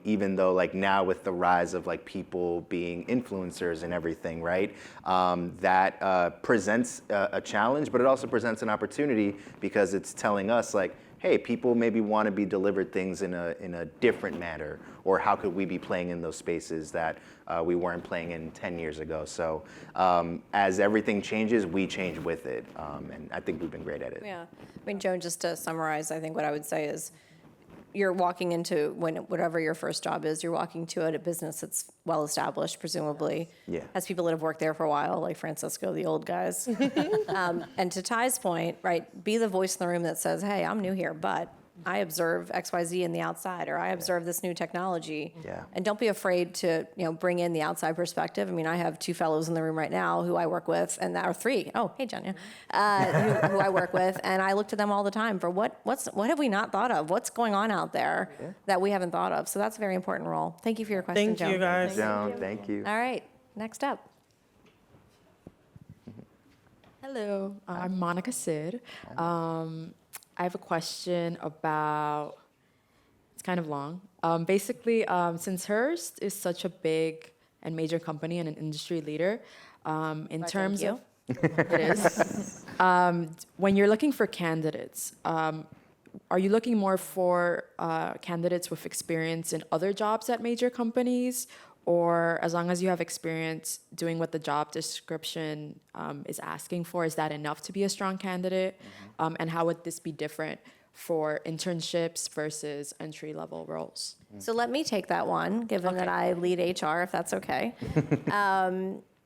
even though like now with the rise of like people being influencers and everything, right? That presents a challenge, but it also presents an opportunity because it's telling us like, hey, people maybe want to be delivered things in a different manner, or how could we be playing in those spaces that we weren't playing in 10 years ago? So as everything changes, we change with it, and I think we've been great at it. Yeah, I mean, Joan, just to summarize, I think what I would say is you're walking into whatever your first job is, you're walking to a business that's well established, presumably. Yeah. Has people that have worked there for a while, like Francisco, the old guys. And to Ty's point, right, be the voice in the room that says, hey, I'm new here, but I observe XYZ in the outside, or I observe this new technology. Yeah. And don't be afraid to, bring in the outside perspective. I mean, I have 2 fellows in the room right now who I work with, or 3. Oh, hey, Janya, who I work with, and I look to them all the time for what have we not thought of? What's going on out there that we haven't thought of? So that's a very important role. Thank you for your question, Thank Joan. you, guys. Joan, thank you. All right, next up. Hello, I'm Monica Sid. I have a question about, it's kind of long. Basically, since Hearst is such a big and major company and an industry leader, in terms of, it is, when you're looking for candidates, are you looking more for candidates with experience in other jobs at major companies, or as long as you have experience doing what the job description is asking for, is that enough to be a strong candidate? And how would this be different for internships versus entry-level roles? So let me take that one, given that I lead HR, if that's okay.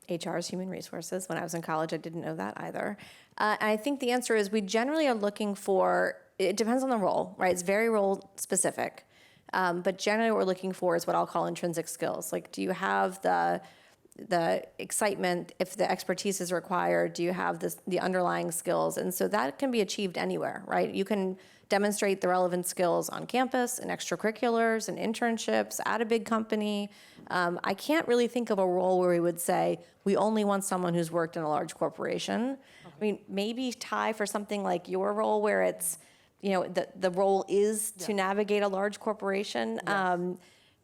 HR is human resources. When I was in college, I didn't know that either. And I think the answer is we generally are looking for, it depends on the role, right? It's very role specific. But generally what we're looking for is what I'll call intrinsic skills. Like, do you have the excitement if the expertise is required? Do you have the underlying skills? And so that can be achieved anywhere, right? You can demonstrate the relevant skills on campus, in extracurriculars, in internships, at a big company. I can't really think of a role where we would say, we only want someone who's worked in a large corporation. I mean, maybe Ty, for something like your role where it's, the role is to navigate a large corporation.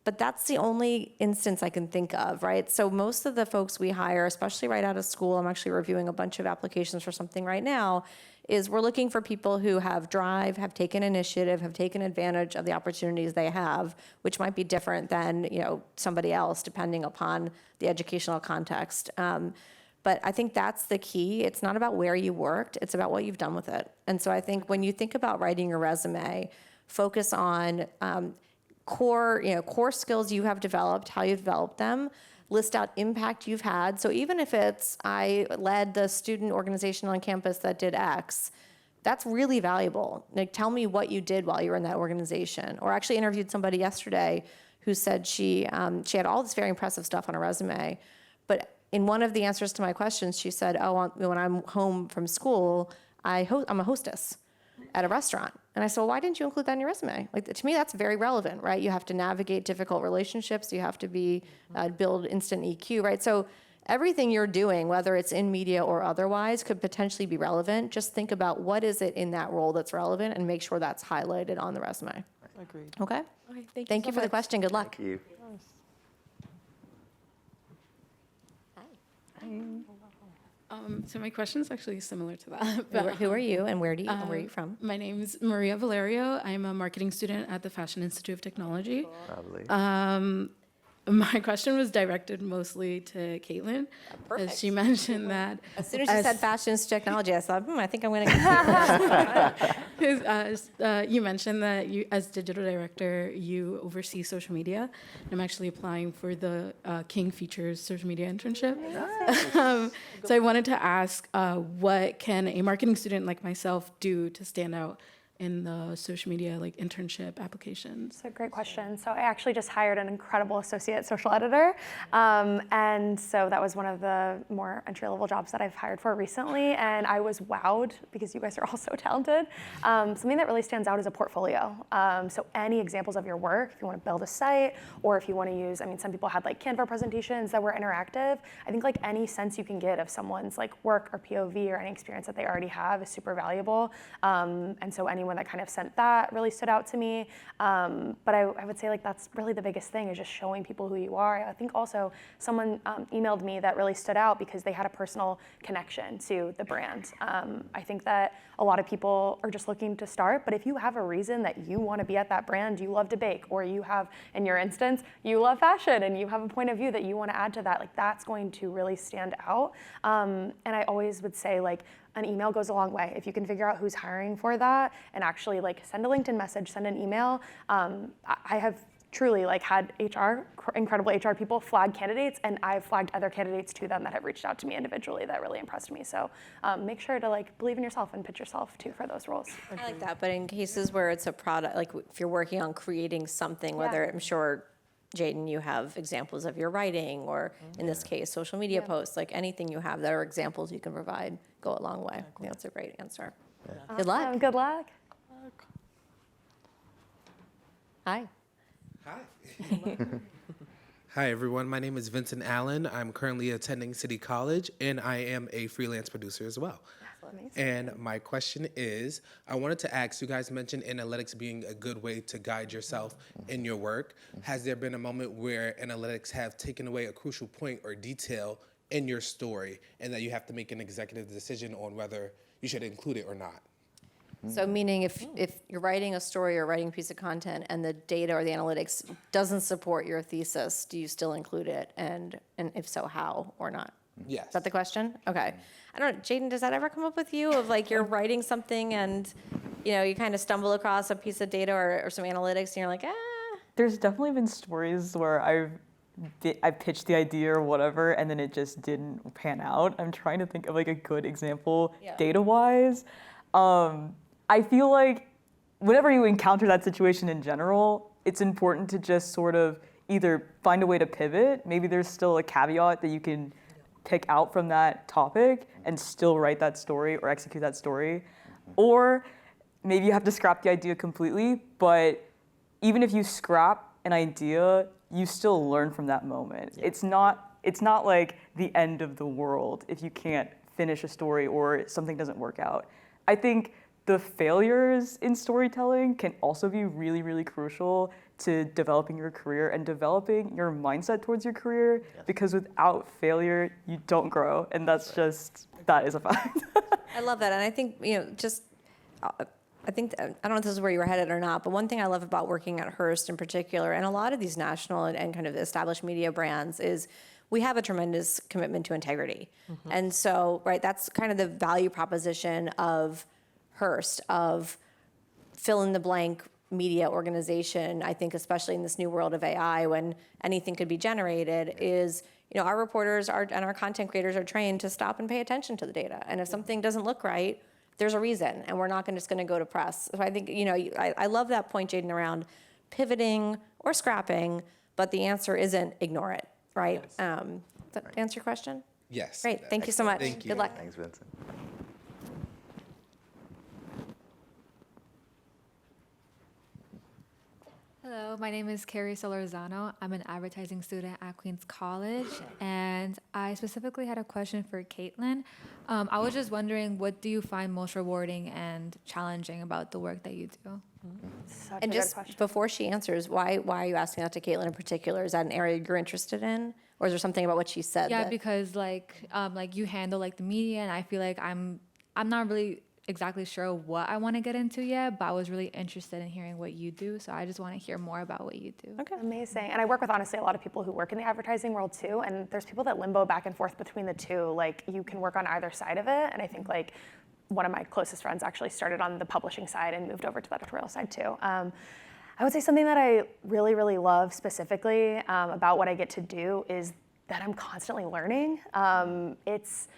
But that's the only instance I can think of, right? So most of the folks we hire, especially right out of school, I'm actually reviewing a bunch of applications for something right now, is we're looking for people who have drive, have taken initiative, have taken advantage of the opportunities they have, which might be different than, somebody else depending upon the educational context. But I think that's the key. It's not about where you worked, it's about what you've done with it. And so I think when you think about writing your resume, focus on core skills you have developed, how you've developed them, list out impact you've had. So even if it's, I led the student organization on campus that did X, that's really valuable. Like, tell me what you did while you were in that organization. Or actually interviewed somebody yesterday who said she had all this very impressive stuff on her resume, but in one of the answers to my questions, she said, when I'm home from school, I'm a hostess at a restaurant. And I said, well, why didn't you include that in your resume? Like, to me, that's very relevant, right? You have to navigate difficult relationships. You have to build instant EQ, right? So everything you're doing, whether it's in media or otherwise, could potentially be relevant. Just think about what is it in that role that's relevant and make sure that's highlighted on the resume. Agreed. Okay? Okay, Thank you for the question. Good luck. Thank you. So my question is actually similar to that. Who are you and where are you from? My name is Maria Valerio. I'm a marketing student at the Fashion Institute of Technology. Lovely. My question was directed mostly to Caitlin. Perfect. As she mentioned that. As soon as you said fashion and technology, I thought, I think I'm going to. You mentioned that you, as digital director, you oversee social media. And I'm actually applying for the King Features social media internship. So I wanted to ask, what can a marketing student like myself do to stand out in the social media like internship applications? That's a great question. So I actually just hired an incredible associate social editor. And so that was one of the more entry-level jobs that I've hired for recently. And I was wowed because you guys are all so talented. Something that really stands out is a portfolio. So any examples of your work, if you want to build a site, or if you want to use, I mean, some people had like Canva presentations that were interactive. I think like any sense you can get of someone's like work or POV or any experience that they already have is super valuable. And so anyone that kind of sent that really stood out to me. But I would say like that's really the biggest thing, is just showing people who you are. I think also someone emailed me that really stood out because they had a personal connection to the brand. I think that a lot of people are just looking to start, but if you have a reason that you want to be at that brand, you love to bake, or you have, in your instance, you love fashion and you have a point of view that you want to add to that, like that's going to really stand out. And I always would say like, an email goes a long way. If you can figure out who's hiring for that and actually like send a LinkedIn message, send an email. I have truly like had incredible HR people flag candidates, and I've flagged other candidates to them that have reached out to me individually that really impressed me. So make sure to like believe in yourself and pitch yourself too for those roles. I like that, but in cases where it's a product, like if you're working on creating something, whether I'm sure, Jaden, you have examples of your writing, or in this case, social media posts, like anything you have that are examples you can provide go a long way. I think that's a great answer. Good luck. Good luck. Hi. Hi. Hi, everyone. My name is Vincent Allen. I'm currently attending City College, and I am a freelance producer as well. And my question is, I wanted to ask, you guys mentioned analytics being a good way to guide yourself in your work. Has there been a moment where analytics have taken away a crucial point or detail in your story, and that you have to make an executive decision on whether you should include it or not? So meaning if you're writing a story or writing a piece of content and the data or the analytics doesn't support your thesis, do you still include it? And if so, how or not? Yes. Is that the question? Okay. I don't know, Jaden, does that ever come up with you of like you're writing something and you kind of stumble across a piece of data or some analytics and you're like, There's definitely been stories where I pitched the idea or whatever, and then it just didn't pan out. I'm trying to think of like a good example data-wise. I feel like whenever you encounter that situation in general, it's important to just sort of either find a way to pivot. Maybe there's still a caveat that you can pick out from that topic and still write that story or execute that story. Or maybe you have to scrap the idea completely, but even if you scrap an idea, you still learn from that moment. Yeah. It's not like the end of the world if you can't finish a story or something doesn't work out. I think the failures in storytelling can also be really, really crucial to developing your career and developing your mindset towards your career, because without failure, you don't grow. And that is a fact. I love that. And I think, I don't know if this is where you were headed or not, but one thing I love about working at Hearst in particular, and a lot of these national and kind of established media brands, is we have a tremendous commitment to integrity. Mm-hmm. And so, that's kind of the value proposition of Hearst, of fill in the blank media organization. I think especially in this new world of AI, when anything could be generated, is our reporters and our content creators are trained to stop and pay attention to the data. And if something doesn't look right, there's a reason, and we're not just going to go to press. So I think I love that point, Jaden, around pivoting or scrapping, but the answer isn't ignore it, right? Yes. Does that answer your question? Yes. Great. Thank you so much. Thank you. Good luck. Thanks, Vincent. Hello, my name is Carrie Solorzano. I'm an advertising student at Queens College, and I specifically had a question for Caitlin. I was just wondering, what do you find most rewarding and challenging about the work that you do? Such And a just good question. before she answers, why are you asking that to Caitlin in particular? Is that an area you're interested in, or is there something about what she said? Yeah, because like you handle like the media, and I feel like I'm not really exactly sure what I want to get into yet, but I was really interested in hearing what you do, so I just want to hear more about what you do. Okay. Amazing. And I work with, honestly, a lot of people who work in the advertising world too, and there's people that limbo back and forth between the two. Like, you can work on either side of it, and I think like one of my closest friends actually started on the publishing side and moved over to the editorial side too. I would say something that I really, really love specifically about what I get to do is that I'm constantly learning. It's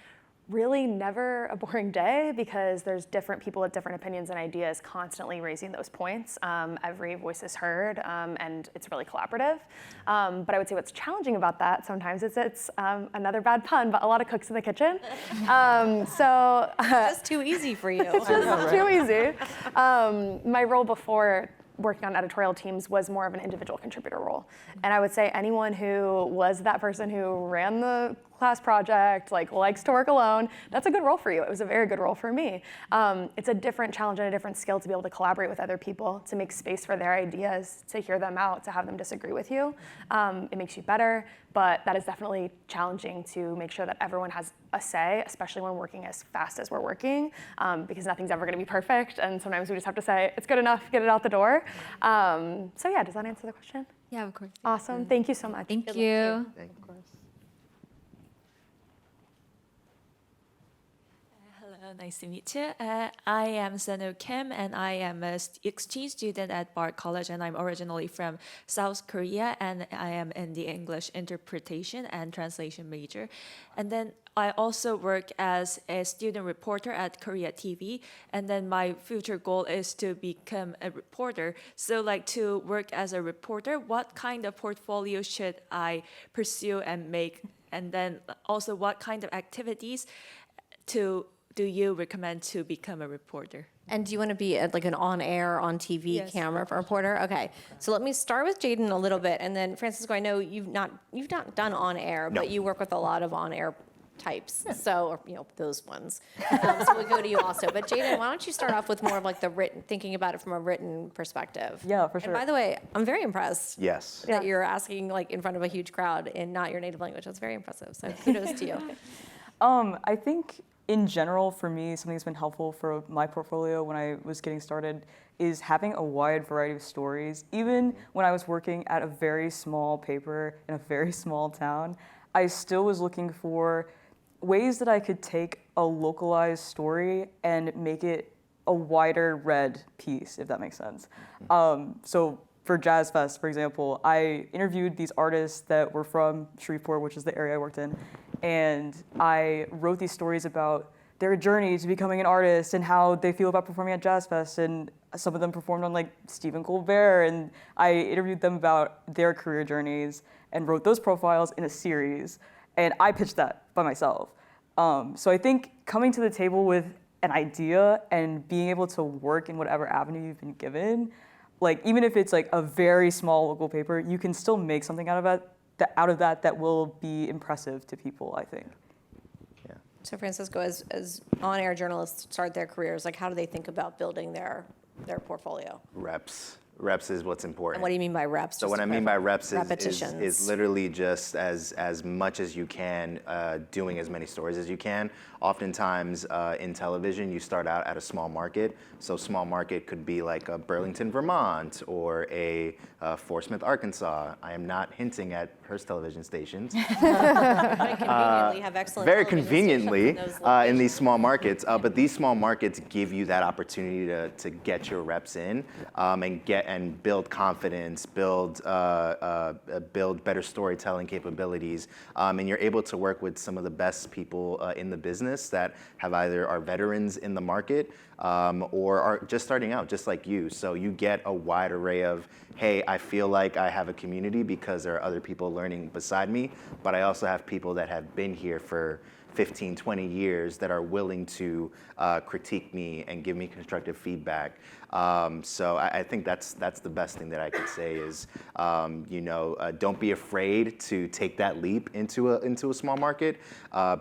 really never a boring day because there's different people with different opinions and ideas constantly raising those points. Every voice is heard, and it's really collaborative. But I would say what's challenging about that sometimes is it's another bad pun, but a lot of cooks in the kitchen. Just too easy for you. Just too easy. My role before working on editorial teams was more of an individual contributor role. And I would say anyone who was that person who ran the class project, likes to work alone, that's a good role for you. It was a very good role for me. It's a different challenge and a different skill to be able to collaborate with other people, to make space for their ideas, to hear them out, to have them disagree with you. It makes you better, but that is definitely challenging to make sure that everyone has a say, especially when working as fast as we're working, because nothing's ever gonna be perfect, and sometimes we just have to say, it's good enough, get it out the door. So yeah, does that answer the question? Yeah, of course. Awesome, thank you so much. Thank you. Hello, nice to meet you. I am Seno Kim, and I am an exchange student at Bard College, and I'm originally from South Korea, and I am in the English interpretation and translation major. And then I also work as a student reporter at Korea TV, and then my future goal is to become a reporter. So to work as a reporter, what kind of portfolio should I pursue and make? And then also what kind of activities do you recommend to become a reporter? And do you want to be like an on-air, on TV Yes. camera reporter? Okay. So let me start with Jaden a little bit, and then Francisco, I know you've not done on-air, No. but you work with a lot of on-air types. So, or, those ones. So we'll go to you also. But Jaden, why don't you start off with more of the written, thinking about it from a written perspective? Yeah, for sure. And by the way, I'm very impressed. Yes. That you're asking in front of a huge crowd in not your native language. That's very impressive. So kudos to you. I think in general, for me, something that's been helpful for my portfolio when I was getting started is having a wide variety of stories. Even when I was working at a very small paper in a very small town, I still was looking for ways that I could take a localized story and make it a wider read piece, if that makes sense. So for Jazz Fest, for example, I interviewed these artists that were from Shreveport, which is the area I worked in, and I wrote these stories about their journey to becoming an artist and how they feel about performing at Jazz Fest. And some of them performed on Stephen Colbert, and I interviewed them about their career journeys and wrote those profiles in a series. And I pitched that by myself. So I think coming to the table with an idea and being able to work in whatever avenue you've been given, even if it's a very small local paper, you can still make something out of that will be impressive to people, I think. Yeah. So Francisco, as on-air journalists start their careers, how do they think about building their portfolio? Reps. Reps is what's important. And what do you mean by reps? So Just what to I mean by clarify. reps Repetitions. is literally just as much as you can, doing as many stories as you can. Oftentimes in television, you start out at a small market. So small market could be like a Burlington, Vermont, or a Fort Smith, Arkansas. I am not hinting at Hearst television stations. Very conveniently have excellent Very television conveniently stations in those in these small markets, but these small markets give you that opportunity to get your reps in and build confidence, build better storytelling capabilities, and you're able to work with some of the best people in the business that have either are veterans in the market or are just starting out, just like you. So you get a wide array of, hey, I feel like I have a community because there are other people learning beside me, but I also have people that have been here for 15, 20 years that are willing to critique me and give me constructive feedback. So I think that's the best thing that I could say is, don't be afraid to take that leap into a small market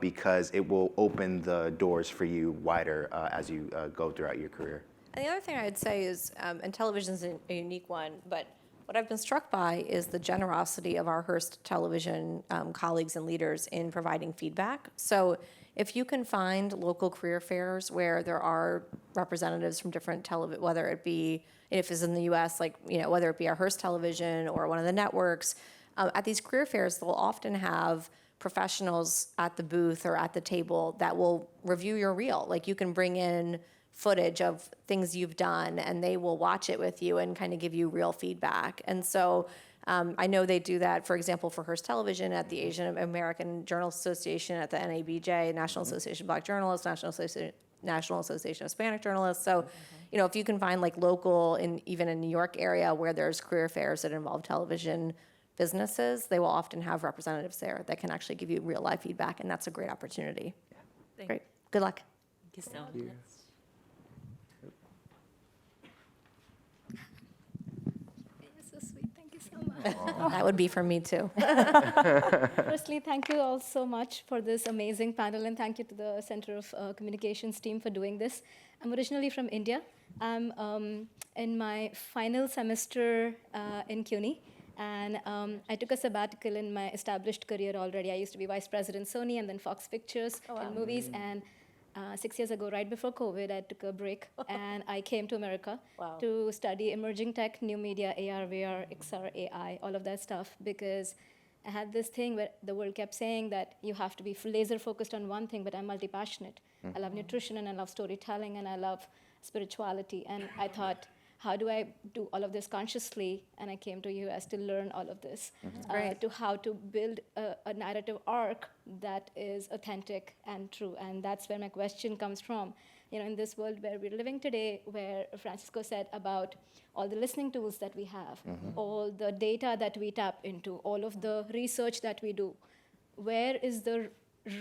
because it will open the doors for you wider as you go throughout your career. And the other thing I'd say is, and television's a unique one, but what I've been struck by is the generosity of our Hearst television colleagues and leaders in providing feedback. So if you can find local career fairs where there are representatives from different whether it be, if it's in the US, whether it be our Hearst television or one of the networks, at these career fairs, they'll often have professionals at the booth or at the table that will review your reel. You can bring in footage of things you've done, and they will watch it with you and kind of give you real feedback. And so I know they do that, for example, for Hearst Television, at the Asian American Journalists Association, at the NABJ, National Association of Black Journalists, National Association of Hispanic Journalists. So, if you can find like local, even in New York area where there's career fairs that involve television businesses, they will often have representatives there that can actually give you real life feedback, and that's a great opportunity. Great. Good luck. Thank you so much. So sweet. Thank you so much. That would be from me too. Firstly, thank you all so much for this amazing panel, and thank you to the Center of Communications team for doing this. I'm originally from India. I'm in my final semester in CUNY, and I took a sabbatical in my established career already. I used to be vice president Sony and then Fox Pictures in movies, and 6 years ago, right before COVID, I took a break and I came to America to study emerging tech, new media, AR, VR, XR, AI, all of that stuff, because I had this thing where the world kept saying that you have to be laser focused on one thing, but I'm multi-passionate. I love nutrition and I love storytelling and I love spirituality. And I thought, how do I do all of this consciously? And I came to US to learn all of this, to how to build a narrative arc that is authentic and true. And that's where my question comes from. In this world where we're living today, where Francisco said about all the listening tools that we have, all the data that we tap into, all of the research that we do, where is the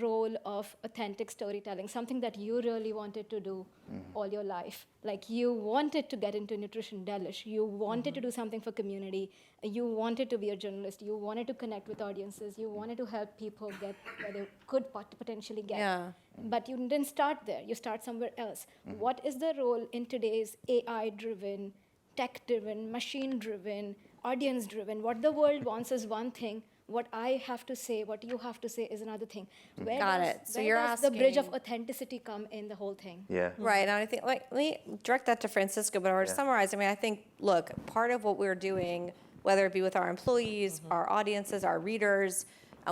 role of authentic storytelling, something that you really wanted to do all your life? Like, you wanted to get into nutrition delish, you wanted to do something for community, you wanted to be a journalist, you wanted to connect with audiences, you wanted to help people get where they could potentially get. But you didn't start there, you start somewhere else. What is the role in today's AI-driven, tech-driven, machine-driven, audience-driven? What the world wants is one thing. What I have to say, what you have to say is another thing. Where does the bridge of authenticity come in the whole thing? Yeah. Right, and I think, let me direct that to Francisco, but to summarize, I think, look, part of what we're doing, whether it be with our employees, our audiences, our readers,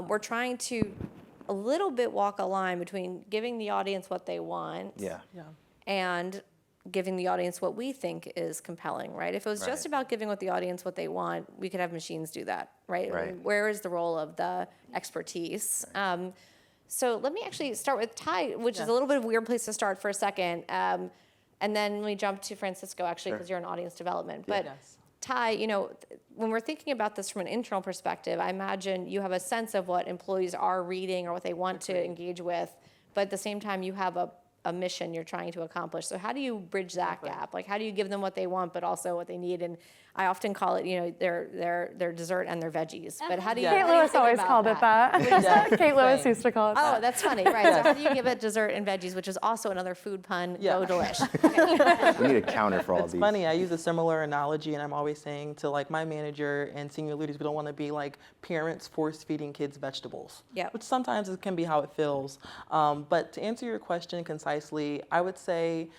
we're trying to a little bit walk a line between giving the audience what they want and giving the audience what we think is compelling, right? If it was just about giving the audience what they want, we could have machines do that, right? I mean, where is the role of the expertise? So let me actually start with Ty, which is a little bit of a weird place to start for a second. And then we jump to Francisco, actually, because you're in audience development. But Ty, when we're thinking about this from an internal perspective, I imagine you have a sense of what employees are reading or what they want to engage with, but at the same time, you have a mission you're trying to accomplish. So how do you bridge that gap? Like, how do you give them what they want, but also what they need? And I often call it, their dessert and their veggies. But how do you? Kate Lewis always called it that. Kate Lewis used to call it that. Oh, that's funny, right? So how do you give it dessert and veggies, which is also another food pun? Go delish. We need a counter for all these. It's funny. I use a similar analogy, and I'm always saying to my manager and senior leaders, we don't want to be like parents force feeding kids vegetables. Which sometimes it can be how it feels. But to answer your question concisely, I would say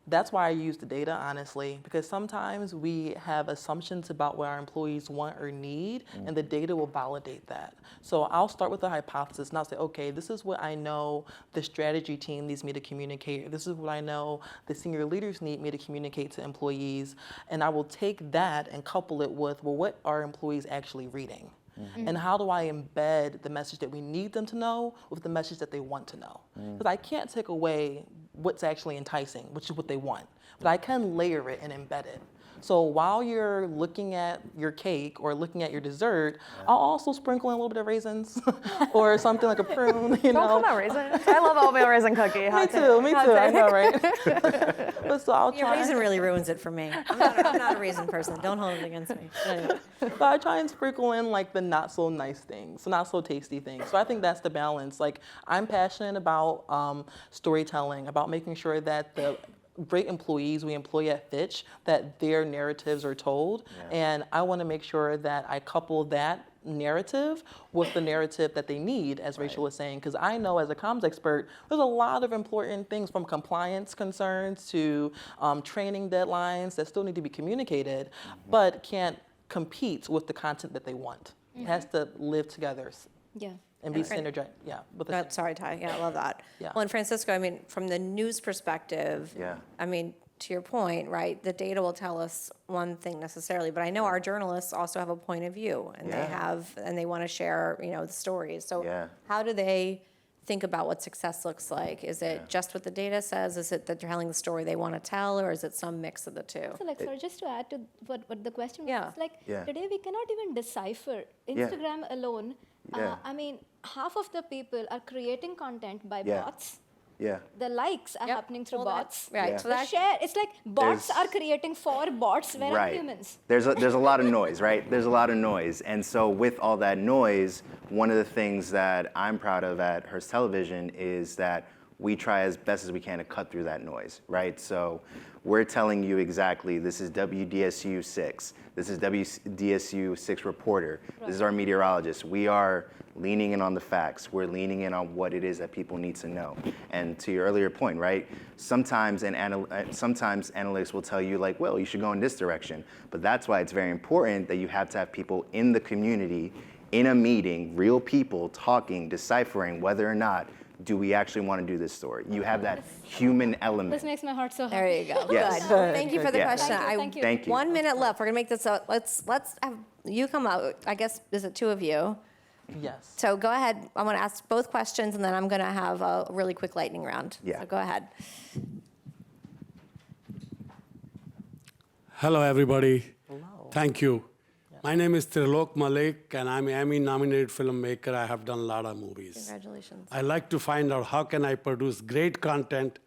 that's why I use the data, honestly, because sometimes we have assumptions about what our employees want or need, and the data will validate that. So I'll start with a hypothesis, and I'll say, okay, this is what I know the strategy team needs me to communicate. This is what I know the senior leaders need me to communicate to employees. And I will take that and couple it with, well, what are employees actually reading? And how do I embed the message that we need them to know with the message that they want to know? Because I can't take away what's actually enticing, which is what they want, but I can layer it and embed it. So while you're looking at your cake or looking at your dessert, I'll also sprinkle in a little bit of raisins or something like a prune, Don't call that raisins. I love oatmeal raisin cookie. Me too, I know, right? But so I'll Your raisin really ruins it for me. I'm not a raisin person. Don't hold it against me. Anyway. But I try and sprinkle in the not so nice things, not so tasty things. So I think that's the balance. I'm passionate about storytelling, about making sure that the great employees we employ at Fitch, that their narratives are told. And I want to make sure that I couple that narrative with the narrative that they need, as Rachel was saying, because I know as a comms expert, there's a lot of important things from compliance concerns to training deadlines that still need to be communicated, but can't compete with the content that they want. It has to live together. and be synergized. Yeah. With the Sorry, Ty. Yeah, I love that. Yeah. Well, and Francisco, I mean, from the news perspective, Yeah. I mean, to your point, right, the data will tell us one thing necessarily, but I know our journalists also have a point of view, and they want to share, the stories. So how do they think about what success looks like? Is it just what the data says? Is it that they're telling the story they want to tell, or is it some mix of the two? So like, sorry, just to add to what the question was, Yeah. it's like today we cannot even decipher Instagram alone. I mean, half of the people are creating content by bots. Yeah. The likes are happening through bots. Right. Yeah. So The that share, it's like bots There's- are creating for bots, where are Right. humans? There's a lot of noise, right? There's a lot of noise. And so with all that noise, one of the things that I'm proud of at Hearst Television is that we try as best as we can to cut through that noise, right? So we're telling you exactly, this is WDSU 6. This is WDSU 6 reporter. This is our meteorologist. We are leaning in on the facts. We're leaning in on what it is that people need to know. And to your earlier point, right? Sometimes analytics will tell you like, well, you should go in this direction. But that's why it's very important that you have to have people in the community, in a meeting, real people talking, deciphering whether or not do we actually want to do this story. You have that human element. This makes my heart so happy. There you go. Yes. Good. Thank you for the Yeah. question. Thank you. Thank you. 1 minute left. We're gonna make this. Let's have you come out. I guess is it two of you? Yes. So go ahead. I want to ask both questions, and then I'm going to have a really quick lightning round. Yeah. So go ahead. Hello, everybody. Hello. Thank you. My name is Trilok Malik, and I'm an Emmy-nominated filmmaker. I have done a lot of movies. Congratulations. I like to find out how can I produce great content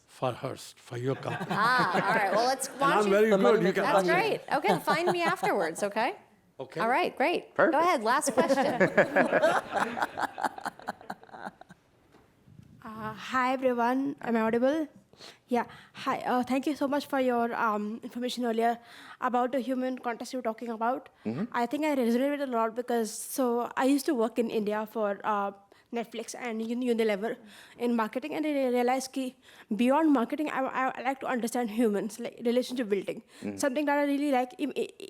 for Hearst, for your company. All right. Well, let's And watch I'm you. very good. You can That's great. Okay, find me afterwards. Okay. Okay. All right. Great. Perfect. Go ahead. Last question. Hi everyone, am I audible? Yeah, hi, thank you so much for your information earlier about the human context you were talking about. I think I resonated a lot because, I used to work in India for Netflix and Unilever in marketing, and I realized that beyond marketing, I like to understand humans, like relationship building. Something that I really like,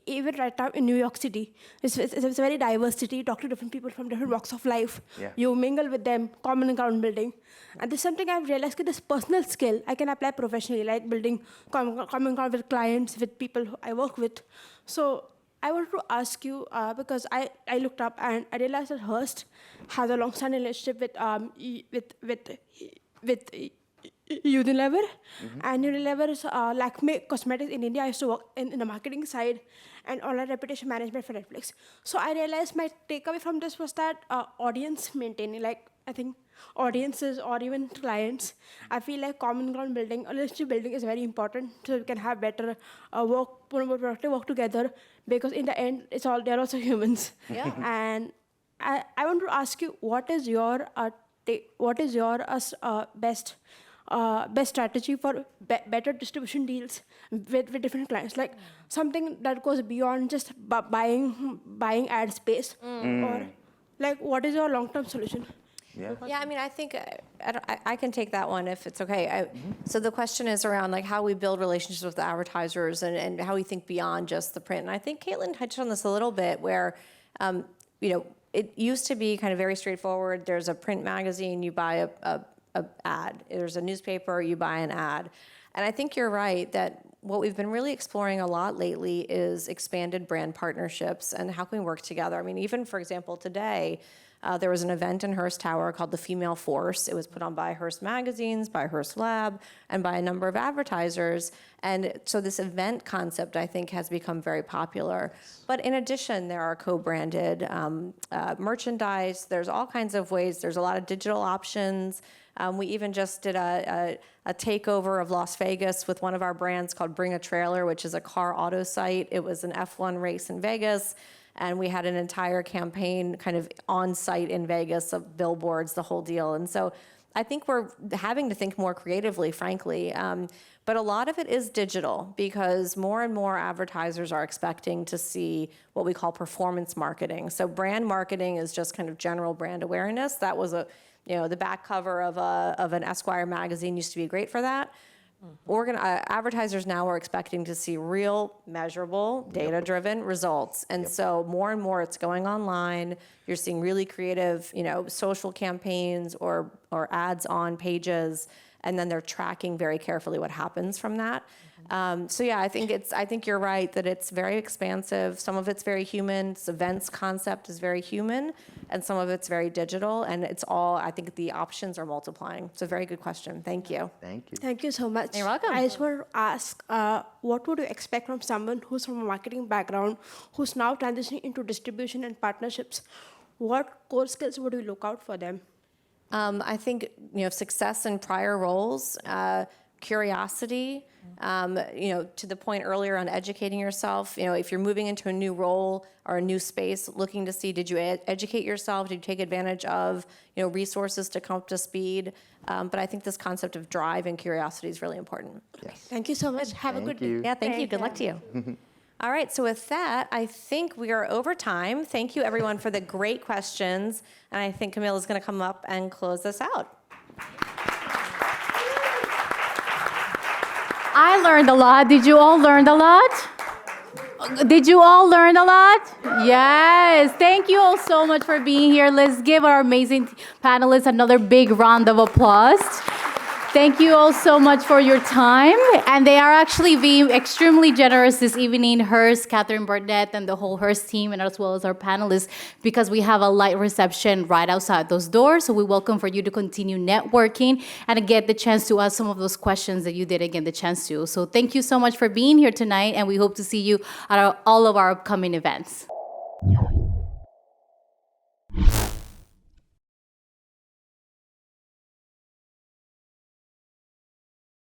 even right now in New York City. It's a very diverse city. You talk to different people from different walks of life. Yeah. You mingle with them, common ground building. And this is something I've realized that this personal skill I can apply professionally, like building common ground with clients, with people who I work with. So I wanted to ask you, because I looked up and I realized that Hearst has a long-standing relationship with Unilever. And Unilever is Lakme Cosmetics in India. I used to work in the marketing side and online reputation management for Netflix. So I realized my takeaway from this was that audience maintaining, like I think audiences or even clients, I feel like common ground building, relationship building is very important so we can have better more productive work together, because in the end, they're also humans. Yeah. And I want to ask you, what is your best strategy for better distribution deals with different clients, like something that goes beyond just buying ad space, or like what is your long-term solution? Yeah, I mean, I think I can take that one if it's okay. So the question is around like how we build relationships with the advertisers and how we think beyond just the print. And I think Caitlin touched on this a little bit where, it used to be kind of very straightforward. There's a print magazine, you buy a ad. There's a newspaper, you buy an ad. And I think you're right that what we've been really exploring a lot lately is expanded brand partnerships and how can we work together. I mean, even for example, today, there was an event in Hearst Tower called the Female Force. It was put on by Hearst Magazines, by Hearst Lab, and by a number of advertisers. And so this event concept, I think, has become very popular. But in addition, there are co-branded merchandise. There's all kinds of ways. There's a lot of digital options. We even just did a takeover of Las Vegas with one of our brands called Bring a Trailer, which is a car auto site. It was an F1 race in Vegas. And we had an entire campaign kind of on site in Vegas of billboards, the whole deal. And so I think we're having to think more creatively, frankly. But a lot of it is digital because more and more advertisers are expecting to see what we call performance marketing. So brand marketing is just kind of general brand awareness. That was the back cover of an Esquire magazine used to be great for that. Advertisers now are expecting to see real, measurable, data-driven results. And so more and more it's going online. You're seeing really creative, social campaigns or ads on pages, and then they're tracking very carefully what happens from that. So yeah, I think you're right that it's very expansive. Some of it's very human. This events concept is very human, and some of it's very digital. And it's all, I think the options are multiplying. It's a very good question. Thank you. Thank you. Thank you so much. You're welcome. I just want to ask, what would you expect from someone who's from a marketing background, who's now transitioning into distribution and partnerships? What core skills would you look out for them? I think, success in prior roles, curiosity, to the point earlier on educating yourself. If you're moving into a new role or a new space, looking to see, did you educate yourself? Did you take advantage of, resources to come up to speed? But I think this concept of drive and curiosity is really important. Yes. Thank you so much. Have a good day. Yeah, thank you. Good luck to you. All right, so with that, I think we are over time. Thank you, everyone, for the great questions. And I think Camille is going to come up and close this out. I learned a lot. Did you all learn a lot? Did you all learn a lot? Yes. Thank you all so much for being here. Let's give our amazing panelists another big round of applause. Thank you all so much for your time. And they are actually being extremely generous this evening, Hearst, Catherine Burnett, and the whole Hearst team, and as well as our panelists, because we have a light reception right outside those doors. So we welcome for you to continue networking and get the chance to ask some of those questions that you didn't get the chance to. So thank you so much for being here tonight, and we hope to see you at all of our upcoming events.